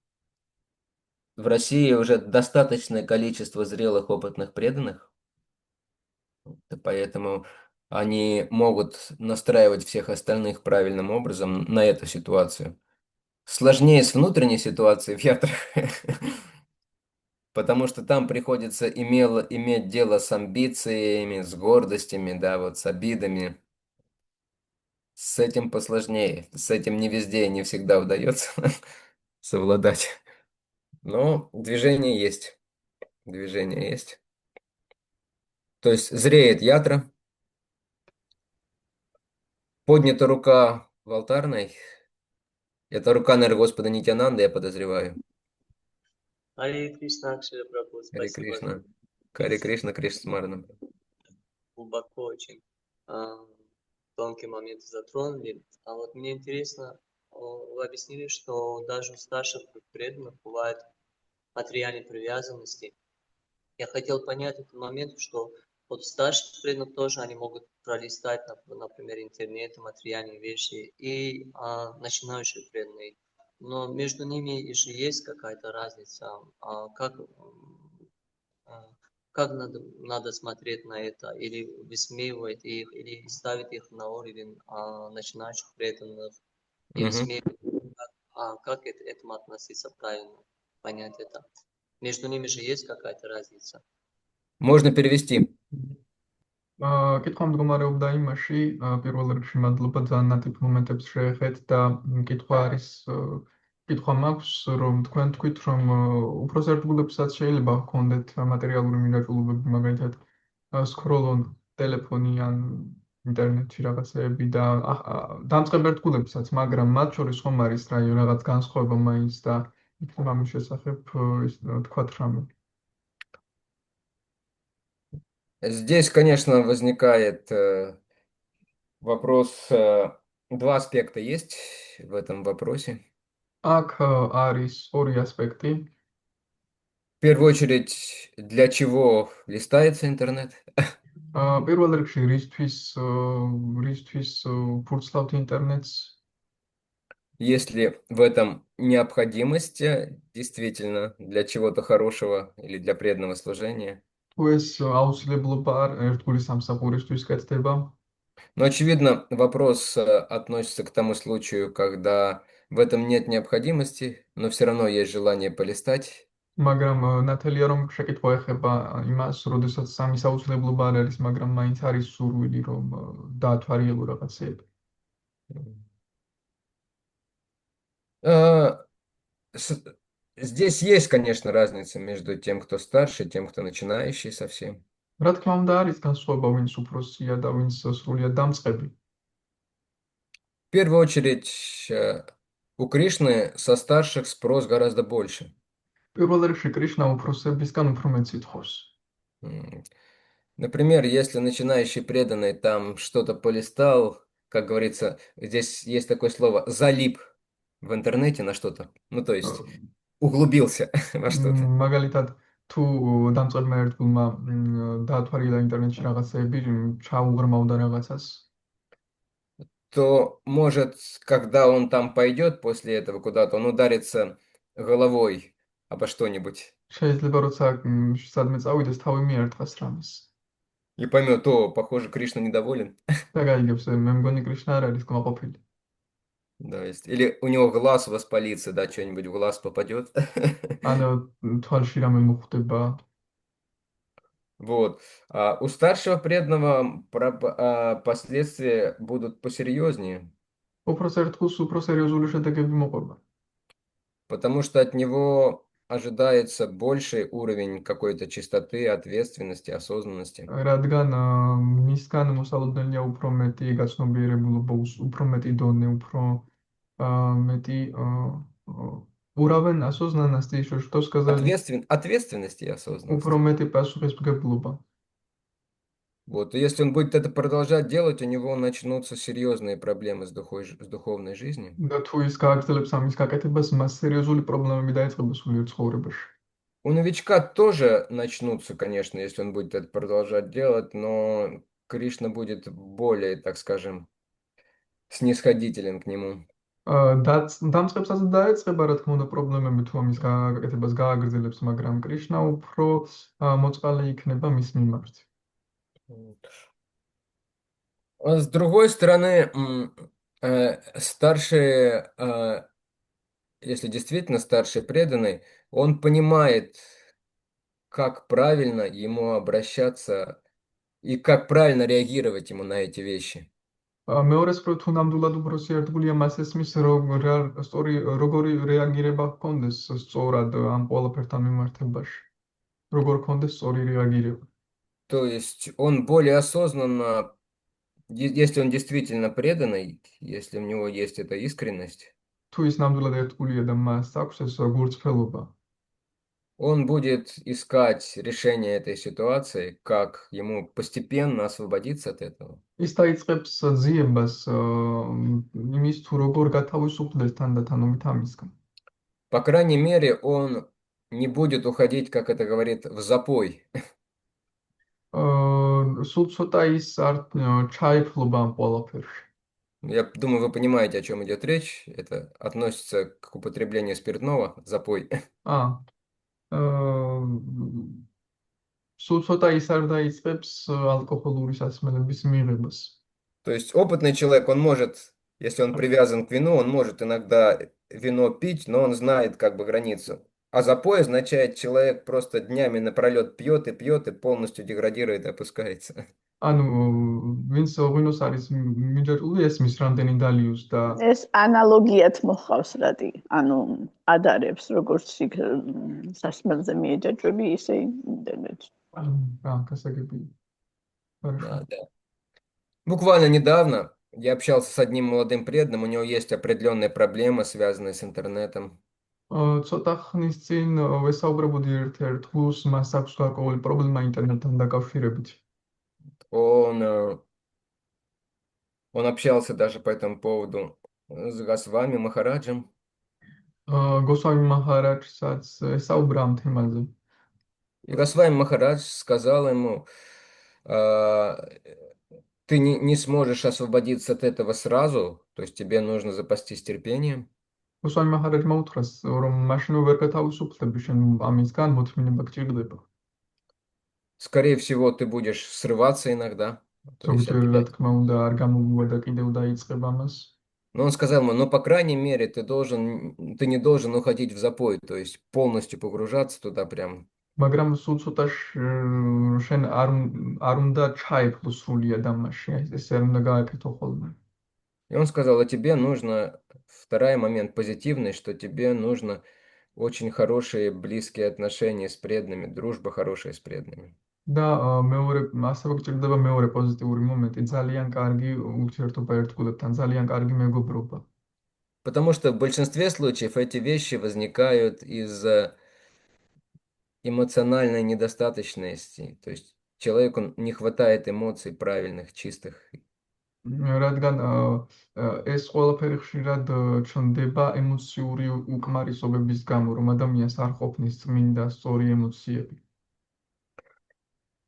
в России уже достаточное количество зрелых опытных преданных, и поэтому они могут настраивать всех остальных правильным образом на эту ситуацию. Сложнее с внутренней ситуацией в ятрах, потому что там приходится иметь дело с амбициями, с гордостями, да, вот с обидами. С этим посложнее, с этим не везде и не всегда удается совладать. Но движение есть. То есть зреет ятра, поднята рука в алтарной. Это рука, наверное, Господа Нитянанда, я подозреваю. Харе Кришна, Акшара Прабhu, Харе спасибо. Кришна. Харе Кришна, Кришна Смарна. Глубоко очень тонкий момент затронули. А вот мне интересно, вы объяснили, что даже у старших преданных бывает материальной привязанности. Я хотел понять этот момент, что вот старших преданных тоже они могут пролистать, например, интернет, материальные вещи, и начинающие преданные. Но между ними же есть какая-то разница. Как надо смотреть на это, или высмеивать их, или ставить их на уровень начинающих преданных, и Мгм. высмеивать, как к этому относиться правильно, понять это. Между ними же есть какая-то разница. Можно перевести. კითხვა მდგომარეობდა იმაში, პირველ რიგში მადლობა ძალიან ნატიფ მომენტებს შეეხეთ და კითხვა მაქვს, რომ თქვენ თქვით, რომ უფრო ერთგულებსაც შეიძლება ჰქონდეთ მატერიალური მინაჭულობები, მაგალითად სკროლონ ტელეფონი ან ინტერნეტში რაღაცეები და დამწყებ ერთგულებსაც, მაგრამ მათ შორის ხომ არის რაღაც განსხვავება მაინც და იქნება ამის შესახებ თქვათ რამე. Здесь, конечно, возникает вопрос, два аспекта есть в этом вопросе. აქ არის ორი ასპექტი. В первую очередь, для чего листается интернет? პირველ რიგში რისთვის ფურცლავთ ინტერნეტს? Если в этом необходимость, действительно, для чего-то хорошего или для преданного служения. თუ ეს აუცილებლობა ერთგული სამსახურისთვის კეთდება? Но, очевидно, вопрос относится к тому случаю, когда в этом нет необходимости, но все равно есть желание полистать. მაგრამ ნათელია რომ შეკითხვა ეხება იმას, როდესაც სამის აუცილებლობა არ არის, მაგრამ მაინც არის სურვილი რომ დაათვალიერო რაღაცეები. Э, с- Здесь есть, конечно, разница между тем, кто старше, и тем, кто начинающий совсем. რა თქმა უნდა არის განსხვავება ვინც უფროსია და ვინც სრულიად დამწყები. В первую очередь, у Кришны со старших спрос гораздо больше. პირველ რიგში კრიშნა უფროსებისგან უფრო მეტს ითხოვს. М, Например, если начинающий преданный там что-то полистал, как говорится, здесь есть такое слово «залип» в интернете на что-то. Ну, то есть углубился во что-то. მაგალითად თუ დამწყებმა ერთგულმა დაათვალიერა ინტერნეტში რაღაცეები, ჩაუღრმავდა რაღაცას, То может, когда он там пойдет после этого куда-то, он ударится головой обо что-нибудь შეიძლება როცა სადმე წავიდეს, თავი მიერთყას რამეს. и поймет, о, похоже, Кришна недоволен. და გაიგებს, მე მგონი კრიშნა არ არის კმაყოფილი. Да, или у него глаз воспалится, да, что-нибудь в глаз попадет. ან თვალში რამე მოხვდება. Вот. А у старшего преданного последствия будут посерьезнее, უფროს ერთგულს უფრო სერიოზული შედეგები მოყვება. потому что от него ожидается больший уровень какой-то чистоты, ответственности, осознанности. რადგან მისგან მოსალოდნელია უფრო მეტი გაცნობიერებულობა, უფრო მეტი დონე, უფრო მეტი уровень осознанности, еще что сказали? Ответственности и осознанности. უფრო მეტი პასუხისმგებლობა. Вот. И если он будет это продолжать делать, у него начнутся серьезные проблемы с духовной жизнью. და თუ ის გააგრძელებს ამის გაკეთებას, მას სერიოზული პრობლემები დაეწყება სულიერ ცხოვრებაში. У новичка тоже начнутся, конечно, если он будет это продолжать делать, но Кришна будет более, так скажем, снисходителен к нему. დამწყებსაც დაეწყება, რა თქმა უნდა, პრობლემები თუ ამის გაკეთებას გააგრძელებს, მაგრამ კრიშნა უფრო მოწყალე იქნება მის მიმართ. А с другой стороны, старший, если действительно старший преданный, он понимает, как правильно ему обращаться и как правильно реагировать ему на эти вещи. მეორეს მხრივ, თუ ნამდვილად უფროსი ერთგულია, მას ესმის, როგორი რეაგირება ჰქონდეს სწორად ამ ყველაფერთან მიმართებაში. როგორ ჰქონდეს სწორი რეაგირება. То есть он более осознанно, если он действительно преданный, если у него есть эта искренность, თუ ის ნამდვილად ერთგულია და მას აქვს ეს გულწრფელობა, он будет искать решение этой ситуации, как ему постепенно освободиться от этого. ის დაიწყებს ძიებას იმის თუ როგორ გათავისუფლდეს თანდათანობით ამისგან. По крайней мере, он не будет уходить, как это говорит, в запой. სულ ცოტა ის არ ჩაიფლობა ამ ყველაფერში. Я думаю, вы понимаете, о чем идет речь. Это относится к употреблению спиртного, запой. სულ ცოტა ის არ დაიწყებს ალკოჰოლური სასმელების მიღებას. То есть опытный человек, он может, если он привязан к вину, он может иногда вино пить, но он знает как бы границу. А запой означает, человек просто днями напролет пьет и полностью деградирует и опускается. ანუ ვინც ღვინოს არის მიჯაჭვული ესმის რამდენი დალიოს და ეს ანალოგიათ მოხავს რატი ანუ ადარებს როგორც იქ სასმელზე მიეჯაჭვები ისე იმდენად გასაგებია. Да, да. Буквально недавно я общался с одним молодым преданным, у него есть определенные проблемы, связанные с интернетом. ცოტა ხნის წინ ვესაუბრებოდი ერთ-ერთ გულს, მას აქვს გარკვეული პრობლემა ინტერნეტთან დაკავშირებით. Он общался даже по этому поводу с Госвами Махараджем. გოსვამი მაჰარაჯსაც ესაუბრა ამ თემაზე. И Госвами Махарадж сказал ему, ты не сможешь освободиться от этого сразу, то есть тебе нужно запастись терпением. გოსვამი მაჰარაჯმა უთხრას, რომ მაშინვე ვერ გათავისუფლდები, შენ ამისგან მოთმინება გჭირდება. Скорее всего, ты будешь срываться иногда. То есть ზოგჯერ, რა опять. თქმა უნდა, არ გამოგუვა და კიდევ დაიწყება მას. Но он сказал ему, ну, по крайней мере, ты не должен уходить в запой, то есть полностью погружаться туда прям. მაგრამ სულ ცოტა შენ არ უნდა ჩაიფლო სრულიად ამაში, ესე არ უნდა გააკეთო ხოლმე. И он сказал, а тебе нужно, второй момент позитивный, что тебе нужно очень хорошие, близкие отношения с преданными, дружба хорошая с преданными. და მეორე ასევე გჭირდება მეორე პოზიტიური მომენტი, ძალიან კარგი ურთიერთობა ერთგულებთან, ძალიან კარგი მეგობრობა. Потому что в большинстве случаев эти вещи возникают из-за эмоциональной недостаточности. То есть человеку не хватает эмоций правильных, чистых. რადგან ეს ყველაფერი ხშირად ჩნდება ემოციური უკმარისობების გამო, რომ ადამიანს არ ყოფნის წმინდა სწორი ემოციები.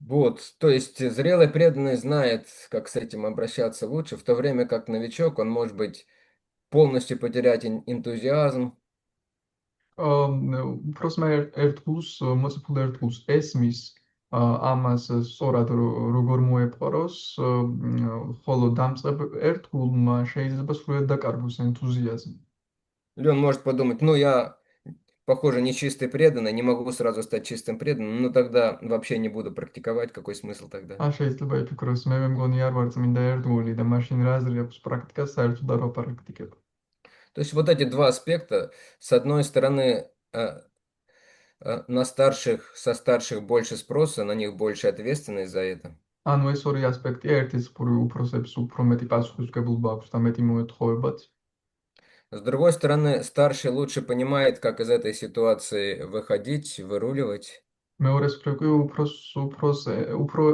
Вот, то есть зрелый преданный знает, как с этим обращаться лучше, в то время как новичок, он может быть полностью потерять энтузиазм. Просто ერთგულს, მოციქულ ერთგულს ესმის ამას სწორად როგორ მოეპყროს, ხოლო დამწყებ ერთგულმა შეიძლება სრულიად დაკარგოს ენთუზიაზმი. Или он может подумать, ну я, похоже, нечистый преданный, не могу сразу стать чистым преданным, ну тогда вообще не буду практиковать, какой смысл тогда? ან შეიძლება იფიქროს, მე მგონი არ ვარ წმინდა ერთგული და машინ რა აზრი აქვს პრაქტიკას საერთოდ არ ვაპრაქტიკებ. То есть вот эти два аспекта, с одной стороны, со старших больше спроса, на них больше ответственность за это. ანუ ეს ორი ასპექტია, ერთის უფროსებს უფრო მეტი პასუხისმგებლობა აქვს და მეტი მოეთხოვებათ. С другой стороны, старший лучше понимает, как из этой ситуации выходить, выруливать. მეორეს მხრივ კი უფრო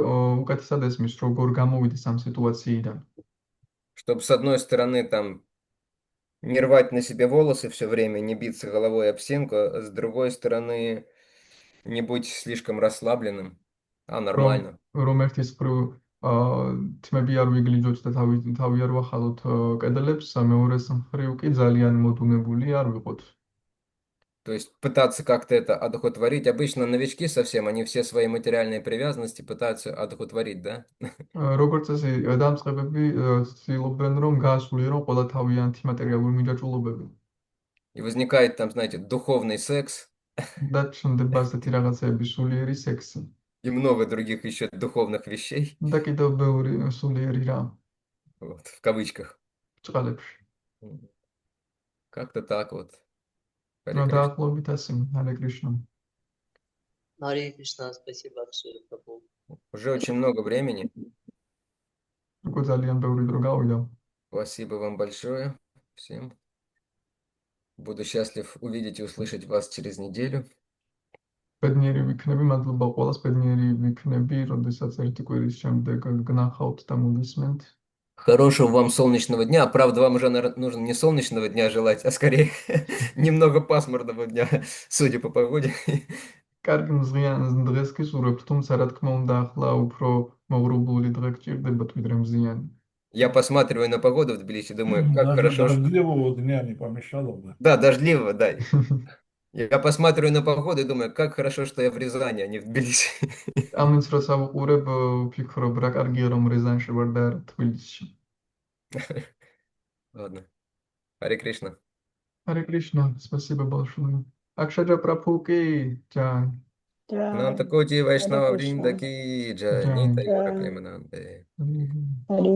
უკეთესად ესმის, როგორ გამოვიდეს ამ სიტუაციიდან. Чтобы с одной стороны там не рвать на себе волосы все время, не биться головой об стенку, а с другой стороны не быть слишком расслабленным, а რომ нормально. რომ ერთის მხრივ თმები არ ვიგლიჯოთ და თავი არ ვახალოთ კედლებს, მეორეს მხრივ კი ძალიან მოდუნებული არ ვიყოთ. То есть пытаться как-то это одухотворить. Обычно новички совсем, они все свои материальные привязанности пытаются одухотворить, да? როგორც წესი, დამწყებები ცდილობენ რომ გაასრულიერონ ყველა თავიანთი მატერიალური მიჯაჭვულობები. И возникает там, знаете, духовный секс და ჩნდება ასეთი რაღაცეები, სულიერი სექსი и много других еще духовных вещей, და კიდევ ბევრი სულიერი რამ вот, в кавычках. ჭყალებში. Как-то так вот. Харе რა Кришна. დაახლოებით ასე, ჰარე კრიშნა. Харе Кришна, спасибо большое, Прабху. Уже очень много времени. უკვე ძალიან ბევრი დრო გავიდა. Спасибо вам большое всем. Буду счастлив увидеть и услышать вас через неделю. ბედნიერი ვიქნები, მადლობა ყველას, ბედნიერი ვიქნები, როდესაც ერთი კვირის შემდეგ გნახავთ და მოგისმენთ. Хорошего вам солнечного дня. Правда, вам уже, наверное, нужно не солнечного дня желать, а скорее немного пасмурного дня, судя по погоде. კარგი მზიან დღეს გისურვებთ, თუმცა რა თქმა უნდა, ახლა უფრო მოღრუბლული დღე გჭირდებათ, ვიდრე მზიანი. Я посматриваю на погоду в Тбилиси, думаю, как Даже хорошо. дождливого дня не помешало бы. Да, дождливо, да. Я посматриваю на погоду и думаю, как хорошо, что я в Рязани, а не в Тбилиси. ამის დროს ავუყურებ, ვფიქრობ, რა კარგია რომ რეზანში ვარ და არა თბილისში. Ладно. Харе Кришна. Харе Кришна, спасибо большое. Акшаджа Прабхуки, Джай. Нанта Коти Вайшнава Кришна. Вринда Ки Джай, Джай. Нита Гора Джай. Примананде. Мгм. Хари